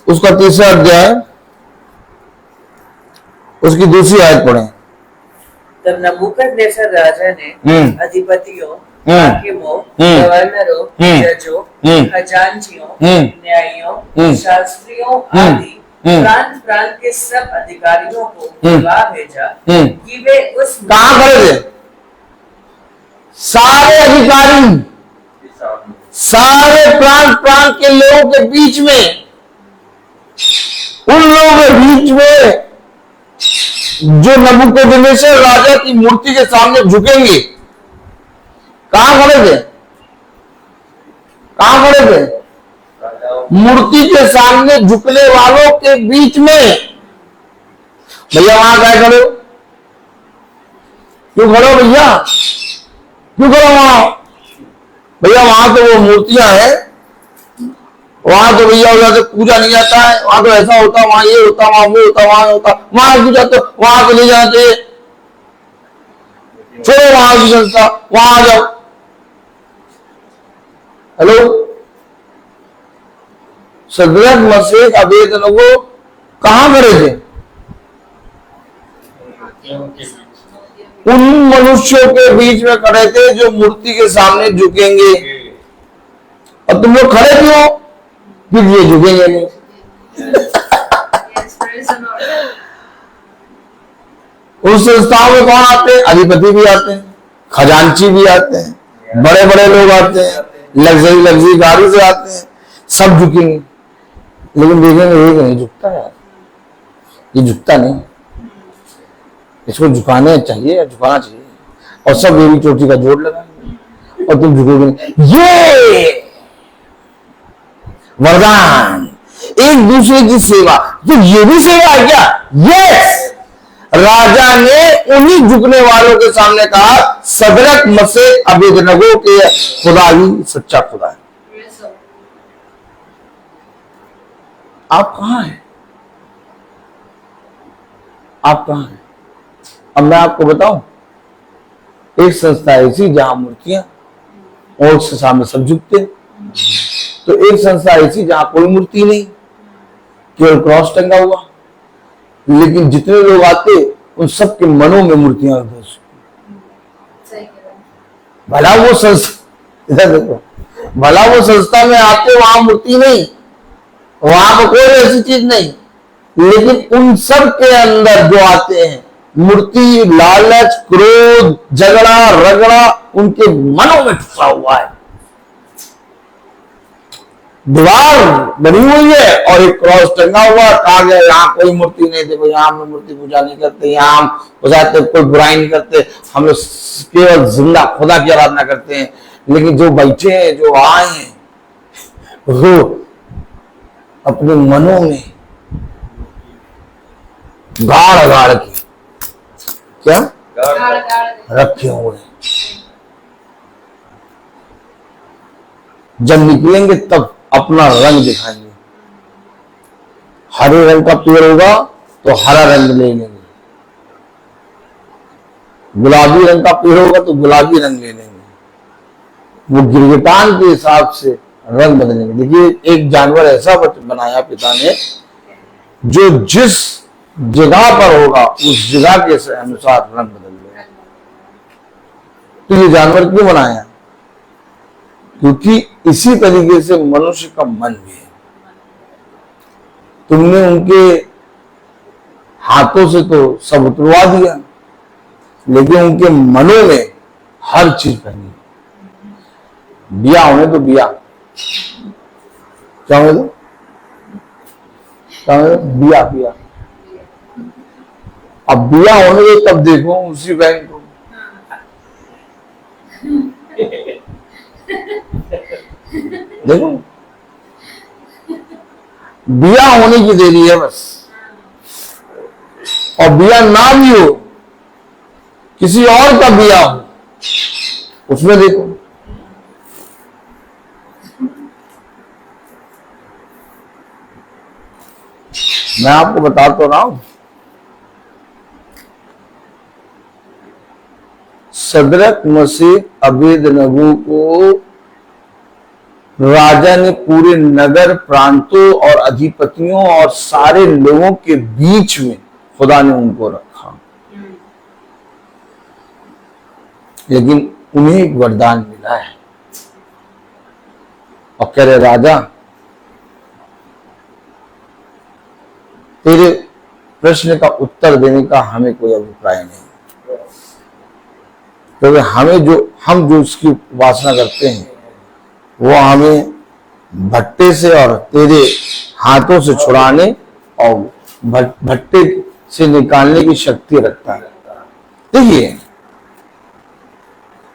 उसका 3रा अध्याय उसकी 2री आयत पढ़ें।
तब नबूकदनेस्सर राजा ने अधिपतियों, हाकिमों, गवर्नरों, जजों, खजांचियों, न्यायियों, शास्त्रियों आदि प्रांत प्रांत के सब अधिकारियों को बुला भेजा कि वे उस
कहां खड़े थे? सारे अधिकारी, सारे प्रांत प्रांत के लोगों के बीच में, उन लोगों के बीच में जो नबूकदनेस्सर राजा की मूर्ति के सामने झुकेंगे। कहां खड़े थे? कहां खड़े थे? मूर्ति के सामने झुकने वालों के बीच में। भैया वहां क्या खड़े हो? क्यों खड़े हो भैया? क्यों खड़े हो वहां? भैया वहां तो वो मूर्तियां हैं, वहां तो भैया उधर से पूजा नहीं जाता है, वहां तो ऐसा होता, वहां ये होता, वहां वो होता, वहां होता, वहां क्यों जाते? वहां तो ले जाना चाहिए, छोड़ो वहां की संस्था, वहां आ जाओ। हेलो, शद्रक मशेक अबेदनगो कहां खड़े थे? उन मनुष्यों के बीच में खड़े थे जो मूर्ति के सामने झुकेंगे। और तुम लोग खड़े क्यों? फिर ये झुकेंगे नहीं। उस संस्थाओं में कौन आते हैं? अधिपति भी आते हैं, खजांची भी आते हैं, बड़े बड़े लोग आते हैं, लग्जरी गाड़ी से आते हैं, सब झुकेंगे। लेकिन देखेंगे एक नहीं झुकता यार, ये झुकता नहीं, इसको झुकाने चाहिए, झुकाना चाहिए। और सब मेरी चोटी का जोड़ लगाएंगे और तुम झुकोगे नहीं। ये वरदान, एक दूसरे की सेवा, तो ये भी सेवा है क्या? यस। राजा ने उन्हीं झुकने वालों के सामने कहा, शद्रक मशेक अबेदनगो के खुदा ही सच्चा खुदा है। आप कहां हैं? आप कहां हैं? अब मैं आपको बताऊं, एक संस्था ऐसी जहां मूर्तियां और उसके सामने सब झुकते, तो एक संस्था ऐसी जहां कोई मूर्ति नहीं, केवल क्रॉस टंगा हुआ, लेकिन जितने लोग आते उन सबके मनों में मूर्तियां। भला वो संस्था, इधर देखो, भला वो संस्था में आते वहां मूर्ति नहीं, वहां पर कोई ऐसी चीज नहीं, लेकिन उन सब के अंदर जो आते हैं मूर्ति, लालच, क्रोध, झगड़ा रगड़ा उनके मनों में ठुसा हुआ है। दीवार बनी हुई है और एक क्रॉस टंगा हुआ, कहा गया यहाँ कोई मूर्ति नहीं, देखो यहाँ हम मूर्ति पूजा नहीं करते, यहाँ हम बुझाते कोई बुराई नहीं करते, हम लोग केवल जिंदा खुदा की आराधना करते हैं। लेकिन जो बैठे हैं, जो आए हैं, वो अपने मनों में गाड़ गाड़ के क्या रखे हुए हैं। जब निकलेंगे तब अपना रंग दिखाएंगे। हरे रंग का पेड़ होगा तो हरा रंग ले लेंगे, गुलाबी रंग का पेड़ होगा तो गुलाबी रंग ले लेंगे, वो गिरगिटान के हिसाब से रंग बदलेंगे। देखिए, एक जानवर ऐसा बनाया पिता ने जो जिस जगह पर होगा उस जगह के अनुसार रंग बदल लेगा। तो ये जानवर क्यों बनाया? क्योंकि इसी तरीके से मनुष्य का मन भी है। तुमने उनके हाथों से तो सब उतरवा दिया, लेकिन उनके मनों में हर चीज करनी। बिया होने तो बिया, क्या होने दो, क्या होने दो? बिया बिया। अब बिया होने दो तब देखो उसी बैंक को। देखो, बिया होने की देरी है बस। और बिया ना भी हो, किसी और का बिया हो, उसमें देखो। मैं आपको बता तो रहा हूं, शद्रक मशेक अबेदनगो को राजा ने पूरे नगर प्रांतों और अधिपतियों और सारे लोगों के बीच में खुदा ने उनको रखा। लेकिन उन्हें एक वरदान मिला है और कह रहे, राजा तेरे प्रश्न का उत्तर देने का हमें कोई अभिप्राय नहीं, क्योंकि हम जो उसकी उपासना करते हैं वो हमें भट्टे से और तेरे हाथों से छुड़ाने और भट्टे से निकालने की शक्ति रखता है। देखिए,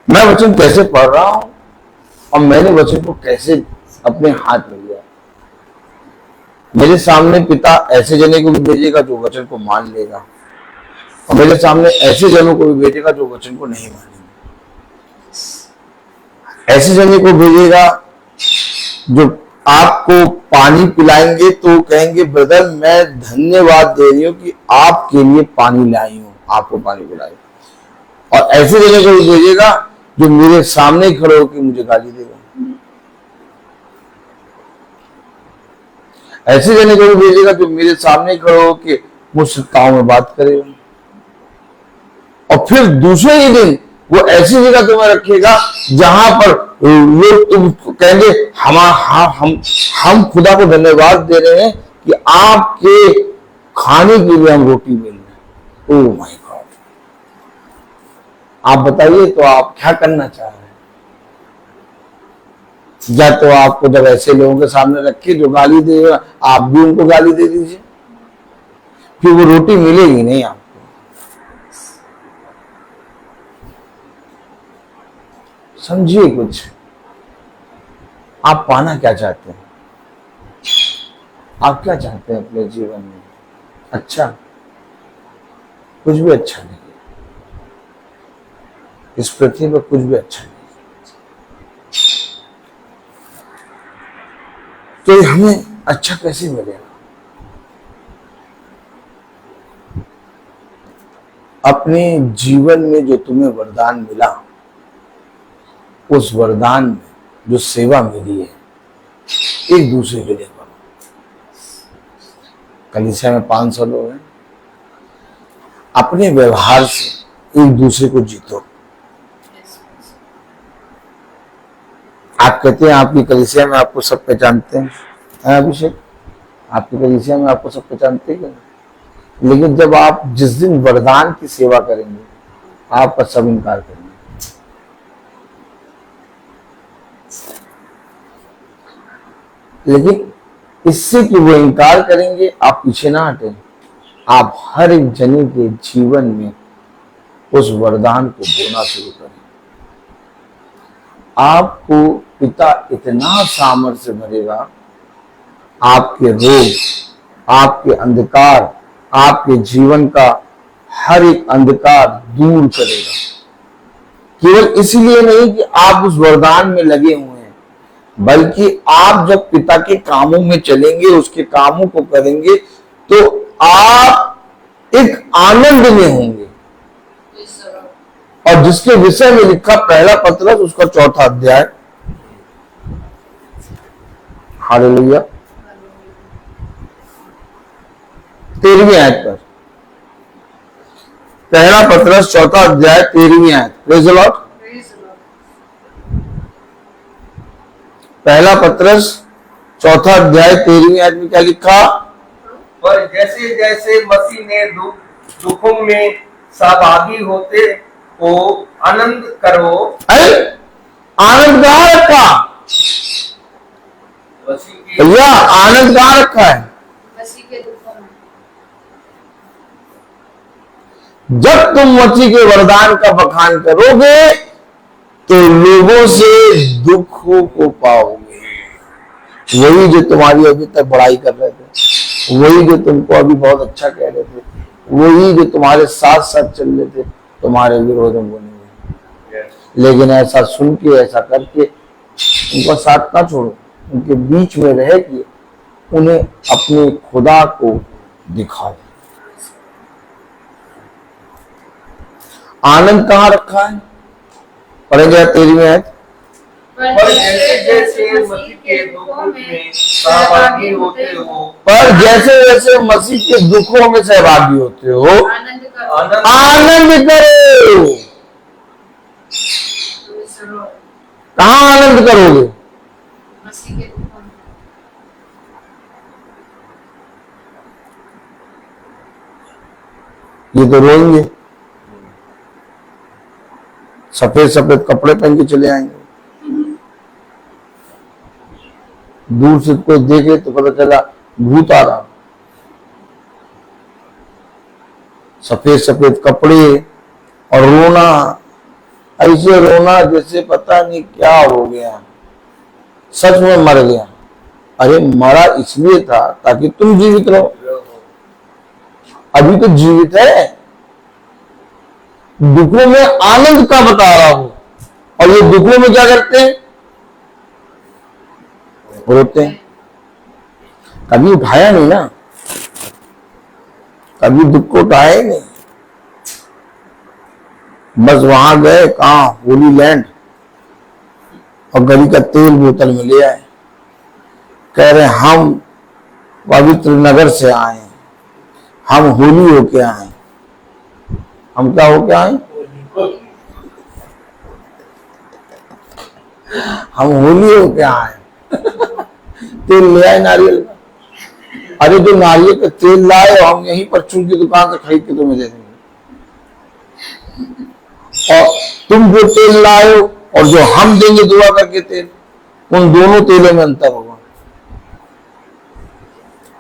मैं वचन कैसे पढ़ रहा हूं और मैंने वचन को कैसे अपने हाथ में लिया। मेरे सामने पिता ऐसे जने को भी भेजेगा जो वचन को मान लेगा, और मेरे सामने ऐसे जनों को भी भेजेगा जो वचन को नहीं मानेंगे। ऐसे जने को भेजेगा जो आपको पानी पिलाएंगे तो कहेंगे ब्रदर मैं धन्यवाद दे रही हूं कि आपके लिए पानी लाई हूं, आपको पानी पिलाई। और ऐसे जने को भी भेजेगा जो मेरे सामने खड़े होकर मुझे गाली देगा। ऐसे जने को भी भेजेगा जो मेरे सामने खड़े होकर मुझसे ताव में बात करेगा। और फिर दूसरे ही दिन वो ऐसी जगह तुम्हें रखेगा जहां पर लोग तुम कहेंगे हम खुदा को धन्यवाद दे रहे हैं कि आपके खाने के लिए हम रोटी मिल रहे हैं। ओह माय गॉड, आप बताइए तो आप क्या करना चाह रहे हैं? या तो आपको जब ऐसे लोगों के सामने रखे जो गाली देगा, आप भी उनको गाली दे दीजिए, फिर वो रोटी मिलेगी नहीं आपको। समझिए कुछ, आप पाना क्या चाहते हैं? आप क्या चाहते हैं अपने जीवन में? अच्छा, कुछ भी अच्छा नहीं, इस पृथ्वी पर कुछ भी अच्छा नहीं। तो हमें अच्छा कैसे मिलेगा? अपने जीवन में जो तुम्हें वरदान मिला, उस वरदान में जो सेवा मिली है, एक दूसरे के लिए करो। कलीसिया में 500 लोग हैं, अपने व्यवहार से एक दूसरे को जीतो। आप कहते हैं आपकी कलीसिया में आपको सब पहचानते हैं, अभिषेक आपकी कलीसिया में आपको सब पहचानते हैं, लेकिन जब आप जिस दिन वरदान की सेवा करेंगे आपका सब इनकार करेंगे। लेकिन इससे कि वो इनकार करेंगे, आप पीछे ना हटें, आप हर एक जने के जीवन में उस वरदान को बोना शुरू करें। आपको पिता इतना सामर्थ्य भरेगा, आपके रोग, आपके अंधकार, आपके जीवन का हर एक अंधकार दूर करेगा। केवल इसलिए नहीं कि आप उस वरदान में लगे हुए हैं, बल्कि आप जब पिता के कामों में चलेंगे, उसके कामों को करेंगे, तो आप एक आनंद में होंगे। और जिसके विषय में लिखा पहला पत्रस उसका 4था अध्याय, हालेलुया, 13वीं आयत पर, पहला पत्रस 4था अध्याय 13वीं आयत। Praise the Lord. पहला पत्रस 4था अध्याय 13वीं आयत में क्या लिखा?
पर जैसे जैसे मसीह ने दुखों में सहभागी होते हो आनंद करो।
आनंद कहां रखा भैया? आनंद कहां रखा है?
मसीह के दुखों में।
जब तुम मसीह के वरदान का बखान करोगे तो लोगों से दुखों को पाओगे। वही जो तुम्हारी अभी तक बड़ाई कर रहे थे, वही जो तुमको अभी बहुत अच्छा कह रहे थे, वही जो तुम्हारे साथ साथ चल रहे थे, तुम्हारे विरोध में बोलेंगे। लेकिन ऐसा सुन के, ऐसा करके उनका साथ ना छोड़ो, उनके बीच में रह के उन्हें अपने खुदा को दिखाओ। आनंद कहां रखा है? पढ़ेंगे 13वीं आयत।
पर जैसे जैसे मसीह के दुखों में सहभागी होते हो,
पर जैसे जैसे मसीह के दुखों में सहभागी होते हो,
आनंद करो।
आनंद करो। कहां आनंद करोगे?
मसीह के दुखों में।
ये तो रोएंगे, सफेद सफेद कपड़े पहन के चले आएंगे। दूर से कोई देखे तो पता चला भूत आ रहा। सफेद सफेद कपड़े और रोना, ऐसे रोना जैसे पता नहीं क्या हो गया, सच में मर गया। अरे मरा इसलिए था ताकि तुम जीवित रहो, अभी तो जीवित है। दुखों में आनंद का बता रहा हूं, और ये दुखों में क्या करते हैं? रोते हैं। कभी उठाया नहीं ना, कभी दुख को उठाया ही नहीं। बस वहां गए, कहा होली लैंड, और गली का तेल बोतल में ले आए। कह रहे हम पवित्र नगर से आए, हम होली होके आए। हम क्या होके आए? हम होली होके आए। तेल ले आए नारियल का। अरे जो नारियल का तेल लाए हम यहीं पर चून की दुकान से खरीद के तुम्हें दे देंगे, और तुम जो तेल लाए हो और जो हम देंगे दुआ करके तेल, उन दोनों तेलों में अंतर होगा।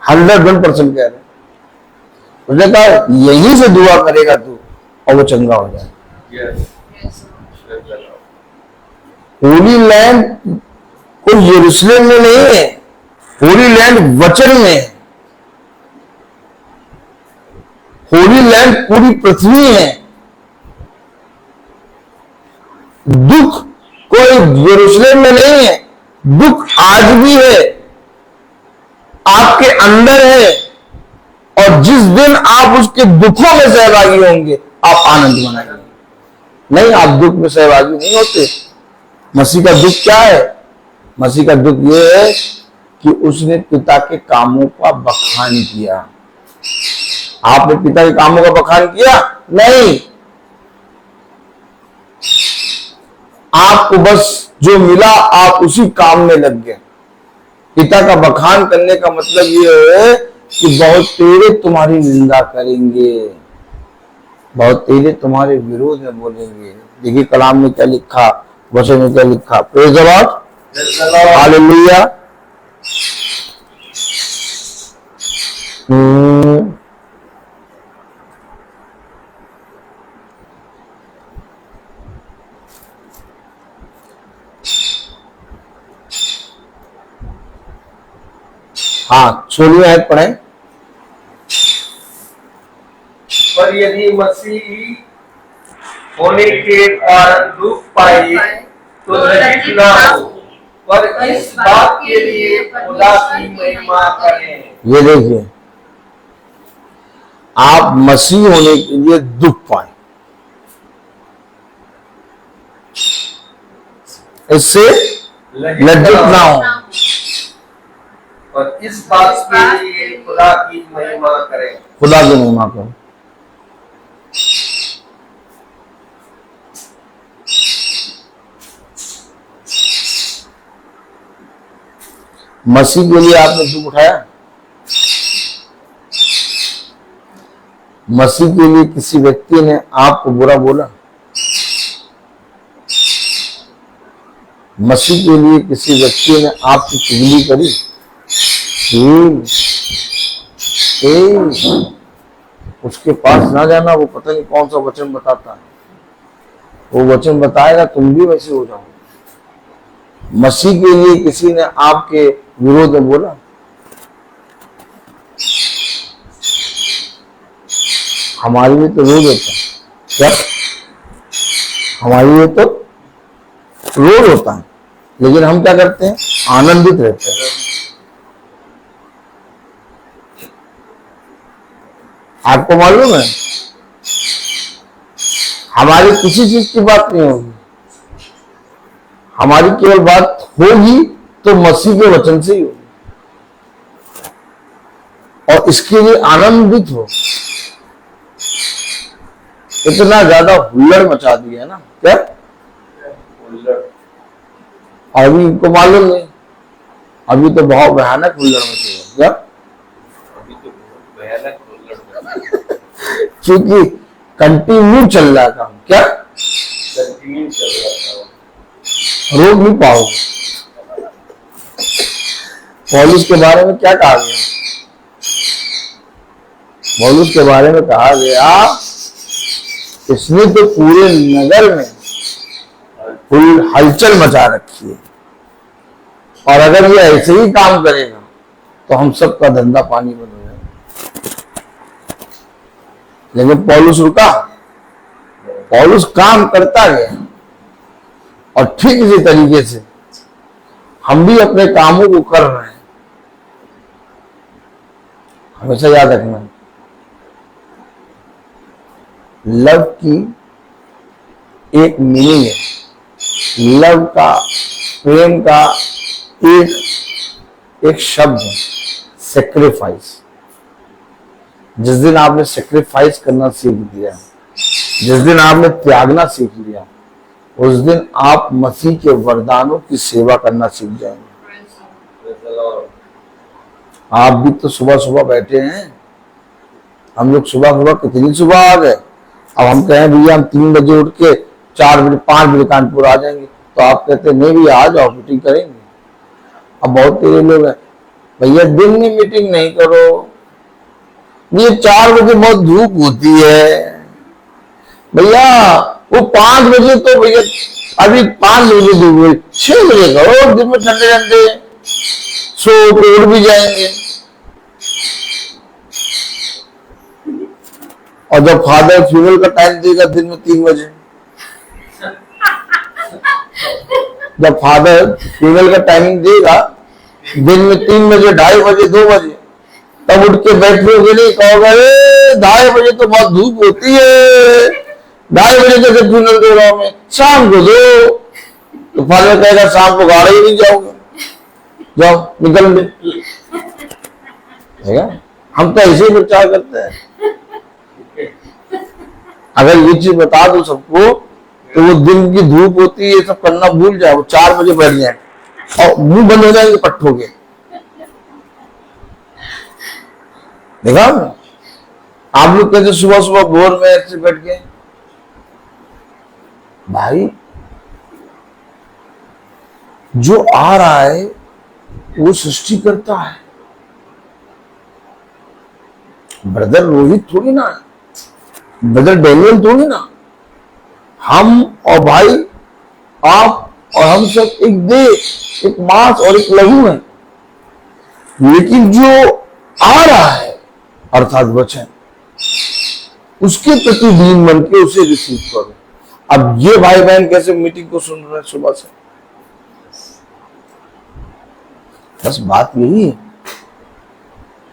101% कह रहे। उसने कहा यहीं से दुआ करेगा तू और वो चंगा हो जाए। होली लैंड कोई यरूशलेम में नहीं है, होली लैंड वचन में है। होली लैंड पूरी पृथ्वी है। दुख कोई यरूशलेम में नहीं है, दुख आज भी है, आपके अंदर है। और जिस दिन आप उसके दुखों में सहभागी होंगे आप आनंद मनाएंगे। नहीं, आप दुख में सहभागी नहीं होते। मसीह का दुख क्या है? मसीह का दुख यह है कि उसने पिता के कामों का बखान किया। आपने पिता के कामों का बखान किया? नहीं। आपको बस जो मिला आप उसी काम में लग गए। पिता का बखान करने का मतलब ये है कि बहुत तेरे तुम्हारी निंदा करेंगे, बहुत तेरे तुम्हारे विरोध में बोलेंगे। देखिए कलाम में क्या लिखा, वचन में क्या लिखा। Praise the Lord, hallelujah. हाँ, 16वीं आयत पढ़ें।
पर यदि मसीही होने के कारण दुख पाए तो लज्जित ना हो, पर इस बात के लिए खुदा की महिमा करें।
ये देखिए, आप मसीह होने के लिए दुख पाए, इससे लज्जित ना हो,
और इस बात के लिए खुदा की महिमा करें।
खुदा की महिमा करो। मसीह के लिए आपने दुख उठाया? मसीह के लिए किसी व्यक्ति ने आपको बुरा बोला? मसीह के लिए किसी व्यक्ति ने आपकी चुगली करी? उसके पास ना जाना, वो पता नहीं कौन सा वचन बताता है। वो वचन बताएगा तुम भी वैसे हो जाओ। मसीह के लिए किसी ने आपके विरोध में बोला? हमारे लिए तो रोज होता है। क्या हमारे लिए तो रोज होता है, लेकिन हम क्या करते हैं? आनंदित रहते हैं। आपको मालूम है हमारी किसी चीज की बात नहीं होगी, हमारी केवल बात होगी तो मसीह के वचन से ही होगी। और इसके लिए आनंदित हो। इतना ज्यादा हुल्लड़ मचा दिया है ना, क्या अभी इनको मालूम नहीं, अभी तो बहुत भयानक हुल्लड़ मची है। क्या क्योंकि कंटिन्यू चल रहा काम। क्या
कंटिन्यू चल रहा था।
रोक नहीं पाओगे। पौलुस के बारे में क्या कहा गया? पौलुस के बारे में कहा गया, इसने तो पूरे नगर में पूरी हलचल मचा रखी है, और अगर ये ऐसे ही काम करेगा तो हम सबका धंधा पानी बंद हो जाएगा। लेकिन पौलुस रुका, पौलुस काम करता गया, और ठीक इसी तरीके से हम भी अपने कामों को कर रहे हैं। हमेशा याद रखना, लव की एक मीनिंग है, लव का, प्रेम का एक शब्द है, सेक्रीफाइस। जिस दिन आपने सेक्रीफाइस करना सीख दिया, जिस दिन आपने त्यागना सीख लिया, उस दिन आप मसीह के वरदानों की सेवा करना सीख जाएंगे। आप भी तो सुबह सुबह बैठे हैं, हम लोग सुबह सुबह कितनी सुबह आ गए। अब हम कहें भैया हम 3 बजे उठ के 4 बजे 5 बजे कानपुर आ जाएंगे, तो आप कहते हैं नहीं भैया आ जाओ, मीटिंग करेंगे। अब बहुत तेरे लोग हैं, भैया दिन में मीटिंग नहीं करो, ये 4 बजे बहुत धूप होती है भैया, वो 5 बजे तो भैया अभी 5 बजे धूप हुई, 6 बजे करो, दिन में ठंडे ठंडे सो के उड़ भी जाएंगे। और जब फादर फ्यूनरल का टाइम देगा दिन में 3 बजे, जब फादर फ्यूनरल का टाइमिंग देगा दिन में 3 बजे, 2:30 बजे, 2 बजे, तब उठ के बैठोगे नहीं, कहोगे 2:30 बजे तो बहुत धूप होती है, 2:30 बजे कैसे फ्यूनरल दे रहा हूं मैं, शाम को दो। तो फादर कहेगा शाम को गाड़ी ही नहीं जाओगे, जाओ निकल ले। हम तो ऐसे ही प्रचार करते हैं। अगर ये चीज बता दो सबको तो वो दिन की धूप होती है, सब करना भूल जाए, वो 4 बजे बैठ जाए और मुंह बंद हो जाएंगे पट्टों के। देखा आप लोग कैसे सुबह सुबह भोर में ऐसे बैठ गए। भाई जो आ रहा है वो सृष्टि करता है, ब्रदर रोहित थोड़ी ना, ब्रदर डैनियल थोड़ी ना। हम और भाई, आप और हम सब एक देह, एक मांस और एक लहू है। लेकिन जो आ रहा है अर्थात वचन, उसके प्रति दीन बन के उसे रिसीव करो। अब ये भाई बहन कैसे मीटिंग को सुन रहे हैं सुबह से, बस बात यही है,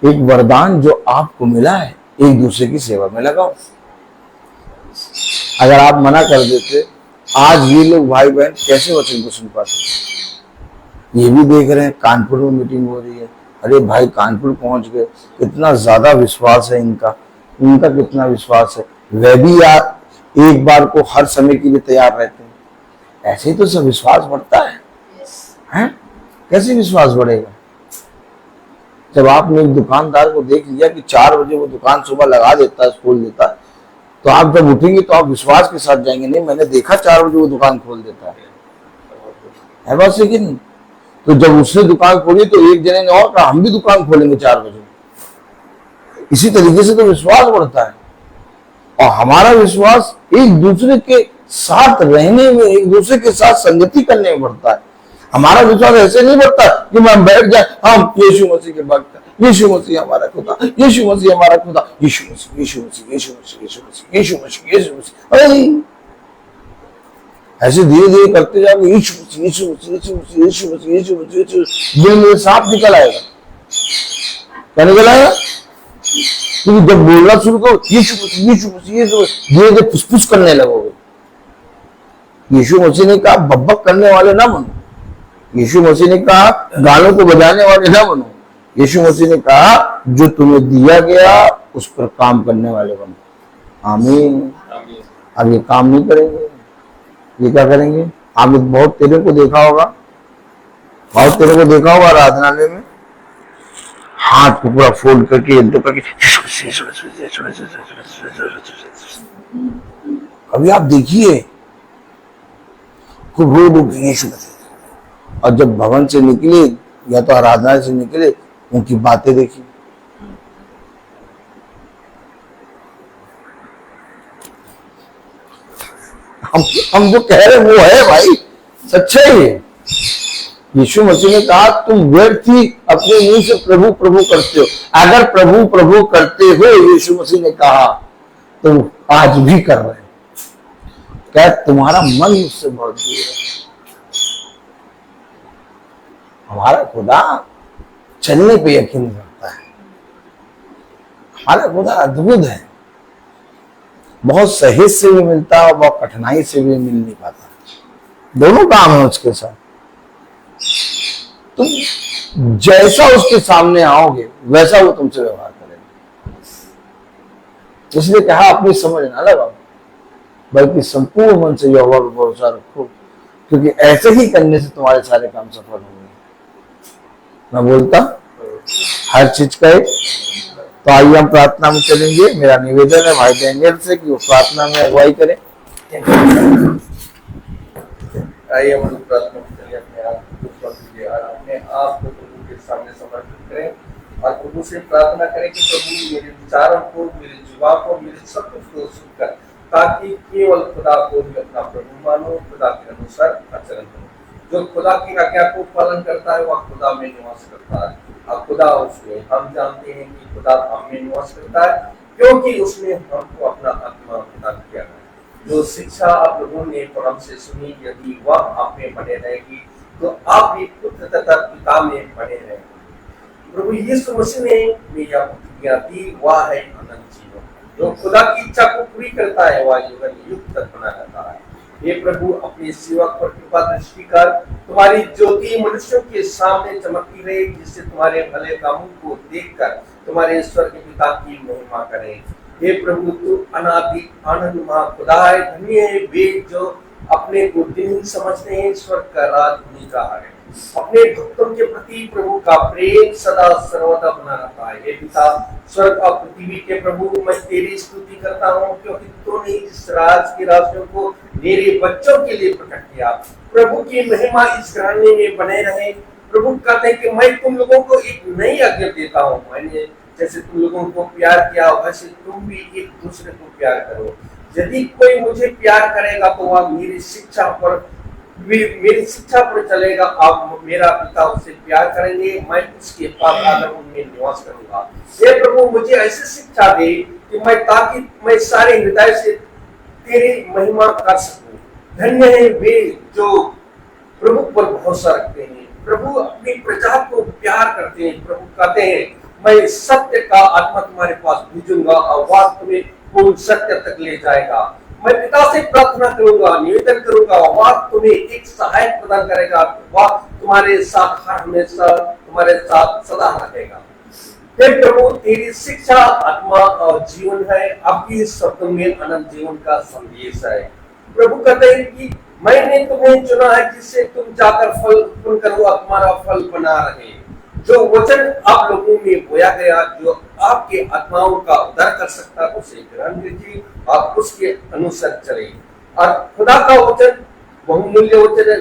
एक वरदान जो आपको मिला है एक दूसरे की सेवा में लगाओ। अगर आप मना कर देते, आज ये लोग भाई बहन कैसे वचन को सुन पाते। ये भी देख रहे हैं कानपुर में मीटिंग हो रही है, अरे भाई कानपुर पहुंच गए, कितना ज्यादा विश्वास है इनका, उनका कितना विश्वास है, वह भी एक बार को हर समय के लिए तैयार रहते हैं। ऐसे ही तो सब विश्वास बढ़ता है? कैसे विश्वास बढ़ेगा? जब आपने एक दुकानदार को देख लिया कि 4 बजे वो दुकान सुबह लगा देता है, खोल देता है, तो आप जब उठेंगे तो आप विश्वास के साथ जाएंगे, नहीं मैंने देखा 4 बजे वो दुकान खोल देता है बात सही कि नहीं? तो जब उसने दुकान खोली तो एक जने ने और कहा हम भी दुकान खोलेंगे 4 बजे। इसी तरीके से तो विश्वास बढ़ता है, और हमारा विश्वास एक दूसरे के साथ रहने में, एक दूसरे के साथ संगति करने में बढ़ता है। हमारा विश्वास ऐसे नहीं बढ़ता कि मैं बैठ जाए, हम यीशु मसीह के भक्त, यीशु मसीह हमारा खुदा, यीशु मसीह हमारा खुदा, यीशु मसीह, यीशु मसीह, यीशु मसीह, यीशु मसीह, यीशु मसीह, यीशु मसीह। अरे ऐसे धीरे धीरे करते जाओगे, यीशु मसीह, यीशु मसीह, यीशु मसीह, यीशु मसीह, यीशु मसीह, यीशु, दिल में सांप निकल आएगा। क्या निकल आएगा? क्योंकि जब बोलना शुरू करो यीशु मसीह, यीशु मसीह, यीशु मसीह, धीरे धीरे फुसफुस करने लगोगे। यीशु मसीह ने कहा बकबक करने वाले ना बनो, यीशु मसीह ने कहा गानों को बजाने वाले ना बनो, यीशु मसीह ने कहा जो तुम्हें दिया गया उस पर काम करने वाले बनो। आमीन। अब ये काम नहीं करेंगे, ये क्या करेंगे? आपने बहुत तेरे को देखा होगा, बहुत तेरे को देखा होगा आराधनालय में, हाथ को पूरा फोल्ड करके कभी आप देखिए खूब रो रो के यीशु मसीह। और जब भवन से निकले या तो आराधना से निकले, उनकी बातें देखी। हम जो कह रहे वो है भाई, सच्चाई है। यीशु मसीह ने कहा तुम व्यर्थ ही अपने मुंह से प्रभु प्रभु करते हो। अगर प्रभु प्रभु करते हो, यीशु मसीह ने कहा, तो आज भी कर रहे हो। क्या तुम्हारा मन मुझसे बहुत दूर है? हमारा खुदा चलने पे यकीन करता है। हमारा खुदा अद्भुत है, बहुत सहेज से भी मिलता है और बहुत कठिनाई से भी मिल नहीं पाता। दोनों काम है उसके साथ। तुम जैसा उसके सामने आओगे वैसा वो तुमसे व्यवहार करेगा। इसलिए कहा अपनी समझ ना लगाओ, बल्कि संपूर्ण मन से यहोवा पर भरोसा रखो, क्योंकि ऐसे ही करने से तुम्हारे सारे काम सफल होंगे। मैं बोलता हर चीज का एक। तो आइए हम प्रार्थना में चलेंगे। मेरा निवेदन है भाई डेनियल से कि वो प्रार्थना में अगुवाई करें।
आइए हम प्रार्थना में चलिए। अपने आप को प्रभु के सामने समर्पित करें और प्रभु से प्रार्थना करें कि प्रभु मेरे विचारों को, मेरे जुबान को, मेरे सब कुछ को सुनकर, ताकि केवल खुदा को ही अपना प्रभु मानो, खुदा के अनुसार आचरण करो। जो खुदा की आज्ञा को पालन करता है वह खुदा में निवास करता है और खुदा उसमें। हम जानते हैं कि खुदा हम में निवास करता है क्योंकि उसने हमको अपना आत्मा प्रदान किया है। जो शिक्षा आप लोगों ने परम से सुनी, यदि वह आप में बने रहेगी तो आप भी पुत्र तथा पिता में बने रहेंगे। प्रभु यीशु मसीह ने यह प्रतिज्ञा दी, वह है अनंत जीवन। जो खुदा की इच्छा को पूरी करता है वह जीवन युग तक बना रहता है। हे प्रभु, अपने सेवक पर कृपा दृष्टि कर, तुम्हारी ज्योति मनुष्यों के सामने चमकती रहे, जिससे तुम्हारे भले कामों को देखकर तुम्हारे ईश्वर के पिता की महिमा करें। हे प्रभु, तू अनादि आनंद खुदा है। धन्य है वे जो अपने को दिन समझते हैं, स्वर्ग का राज उन्हीं का है। अपने भक्तों के प्रति प्रभु का प्रेम सदा सर्वदा बना रहता है। हे पिता, स्वर्ग और पृथ्वी के प्रभु, मैं तेरी स्तुति करता हूँ क्योंकि तूने इस राज के राज्यों को मेरे बच्चों के लिए प्रकट किया। प्रभु की महिमा इस घराने में बने रहे। प्रभु कहते हैं कि मैं तुम लोगों को एक नई आज्ञा देता हूँ, मैंने जैसे तुम लोगों को प्यार किया वैसे तुम भी एक दूसरे को प्यार करो। यदि कोई मुझे प्यार करेगा तो वह मेरी शिक्षा पर चलेगा। अब मेरा पिता उसे प्यार करेंगे, मैं उसके पास आकर उनमें निवास करूंगा। हे प्रभु, मुझे ऐसी शिक्षा दे कि ताकि मैं सारे हृदय से तेरी महिमा कर सकूं। धन्य है वे जो प्रभु पर भरोसा रखते हैं, प्रभु अपनी प्रजा को प्यार करते हैं। प्रभु कहते हैं मैं सत्य का आत्मा तुम्हारे पास भेजूंगा और वह तुम्हें पूर्ण सत्य तक ले जाएगा। मैं पिता से प्रार्थना करूंगा, निवेदन करूंगा, वह तुम्हें एक सहायक प्रदान करेगा। वह तुम्हारे साथ हर हमेशा तुम्हारे साथ सदा रहेगा। हे प्रभु, तेरी शिक्षा आत्मा और जीवन है। आपकी शब्दों में अनंत जीवन का संदेश है। प्रभु कहते हैं कि मैंने तुम्हें चुना है जिससे तुम जाकर फल उत्पन्न करो, तुम्हारा फल बना रहे। जो वचन आप लोगों में बोया गया, जो आपके आत्माओं का उद्धार कर सकता, उसे ग्रहण कीजिए और उसके अनुसार चले। और खुदा का वचन बहुमूल्य वचन है,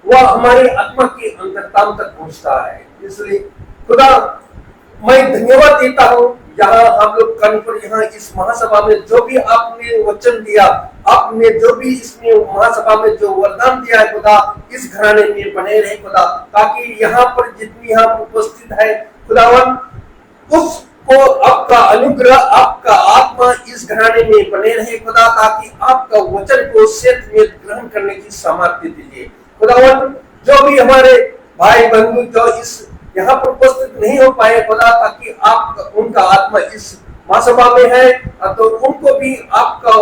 वह हमारी आत्मा की अंतरतम तक पहुंचता है। इसलिए खुदा, मैं धन्यवाद देता हूँ। यहाँ हम लोग यहाँ इस महासभा में जो भी आपने वचन दिया, आपने जो भी इसमें महासभा में जो वरदान दिया है खुदा, इस घराने में बने रहे खुदा, ताकि यहाँ पर जितनी यहाँ उपस्थित है खुदावन, उसको आपका अनुग्रह, आपका आत्मा इस घराने में बने रहे खुदा, ताकि आपका वचन को सत्य में ग्रहण करने की सामर्थ्य दीजिए खुदावन। जो भी हमारे भाई बंधु जो इस यहाँ पर उपस्थित नहीं हो पाए खुदा, ताकि आप उनका आत्मा इस महासभा में है, तो उनको भी आपका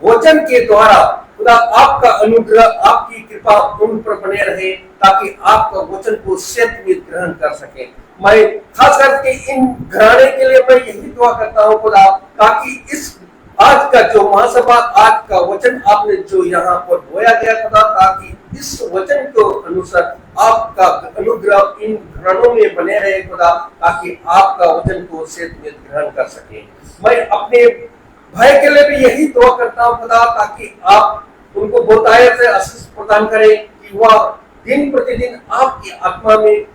वचन के द्वारा खुदा आपका अनुग्रह, आपकी कृपा उन पर बने रहे, ताकि आपका वचन को सत्य में ग्रहण कर सके। मैं खास करके इन घराने के लिए मैं यही दुआ करता हूँ खुदा, ताकि इस आज का जो महासभा, आज का वचन आपने जो यहाँ पर बोया गया खुदा, ताकि इस वचन को अनुसार आपका अनुग्रह इन घरानों में बने रहे खुदा, ताकि आपका वचन को सेहत में ग्रहण कर सके। मैं अपने भाई के लिए भी यही दुआ करता हूँ खुदा, ताकि आप उनको बहुतायत से आशीष प्रदान करें कि वह दिन प्रतिदिन आपकी आत्मा में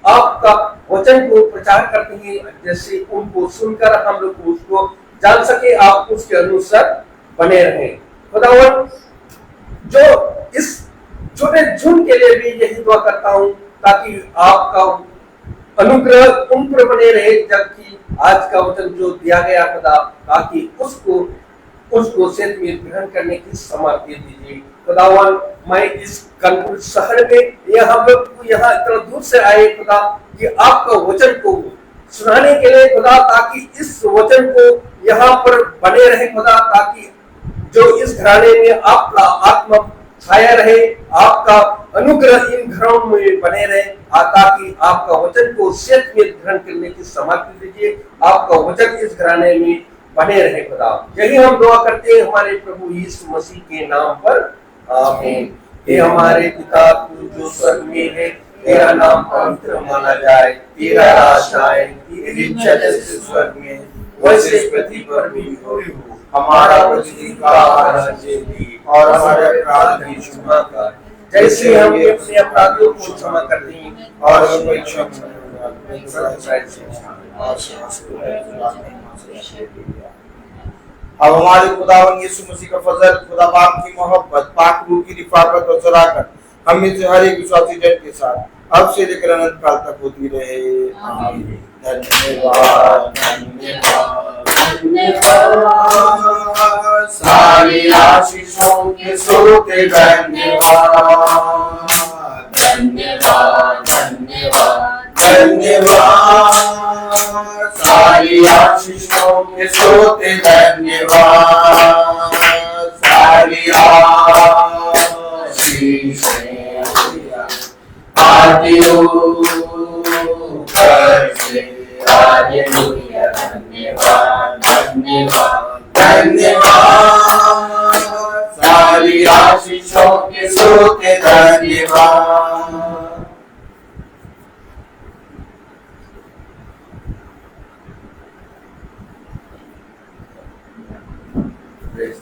आपका वचन को प्रचार करते हैं, जैसे उनको सुनकर हम लोग उसको जान सके, आप उसके अनुसार बने रहें। खुदावन, जो इस छोटे झुंड के लिए भी यही दुआ करता हूँ, ताकि आपका अनुग्रह उन पर बने रहे, जबकि आज का वचन जो दिया गया खुदा, ताकि उसको सेहत में ग्रहण करने की सामर्थ्य दीजिए। खुदावन, मैं इस कानपुर शहर में हम लोग यहाँ इतना दूर से आए खुदा, कि आपका वचन को सुनाने के लिए खुदा, ताकि इस वचन को यहाँ पर बने रहे खुदा, ताकि जो इस घराने में आपका आत्मा छाया रहे, आपका अनुग्रह इन घरों में बने रहे, ताकि आपका वचन को सेहत में ग्रहण करने की सामर्थ्य दीजिए। आपका वचन इस घराने में बने रहे खुदा, यही हम दुआ करते हैं हमारे प्रभु यीशु मसीह के नाम पर, आमीन। हे हमारे पिता तू जो स्वर्ग में है, तेरा नाम पवित्र माना जाए, तेरा राज आए, तेरी इच्छा जैसे स्वर्ग में वैसे पृथ्वी पर भी हो। हमारा प्रतिदिन का आहार दे और हमारे अपराध की क्षमा कर, जैसे हम अपने अपराधियों को क्षमा करते हैं, और हमें
अब हमारे खुदावन यीशु मसीह का फजल, खुदा बाप की मोहब्बत, पाक रूह की रिफाकत और शराकत हम में से हर एक विश्वासी जन के साथ अब से लेकर अनंत काल तक होती रहे, आमीन। धन्यवाद धन्यवाद धन्यवाद, सारी आशीषों के सोते धन्यवाद धन्यवाद धन्यवाद धन्यवाद, सारी आशीषों के सोते धन्यवाद, सारी आशीषें आदियों पर से हालेलुया, धन्यवाद धन्यवाद धन्यवाद, सारी आशीषों के सोते धन्यवाद।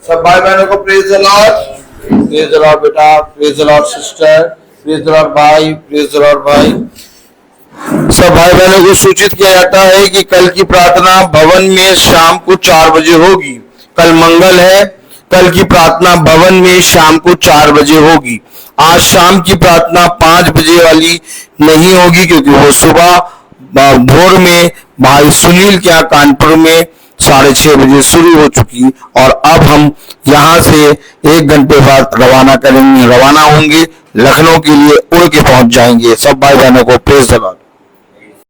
सब भाई बहनों को praise the Lord, praise the Lord बेटा, praise the Lord sister, praise the Lord भाई, प्रेज द लॉर्ड भाई। सब भाई बहनों को सूचित किया जाता है कि कल की प्रार्थना भवन में शाम को 4 बजे होगी। कल मंगल है, कल की प्रार्थना भवन में शाम को 4 बजे होगी। आज शाम की प्रार्थना 5 बजे वाली नहीं होगी, क्योंकि वो सुबह भोर में भाई सुनील के यहाँ कानपुर में 6:30 बजे शुरू हो चुकी, और अब हम यहाँ से 1 घंटे बाद रवाना होंगे, लखनऊ के लिए उड़ के पहुंच जाएंगे। सब भाई बहनों को प्रेज द लॉर्ड।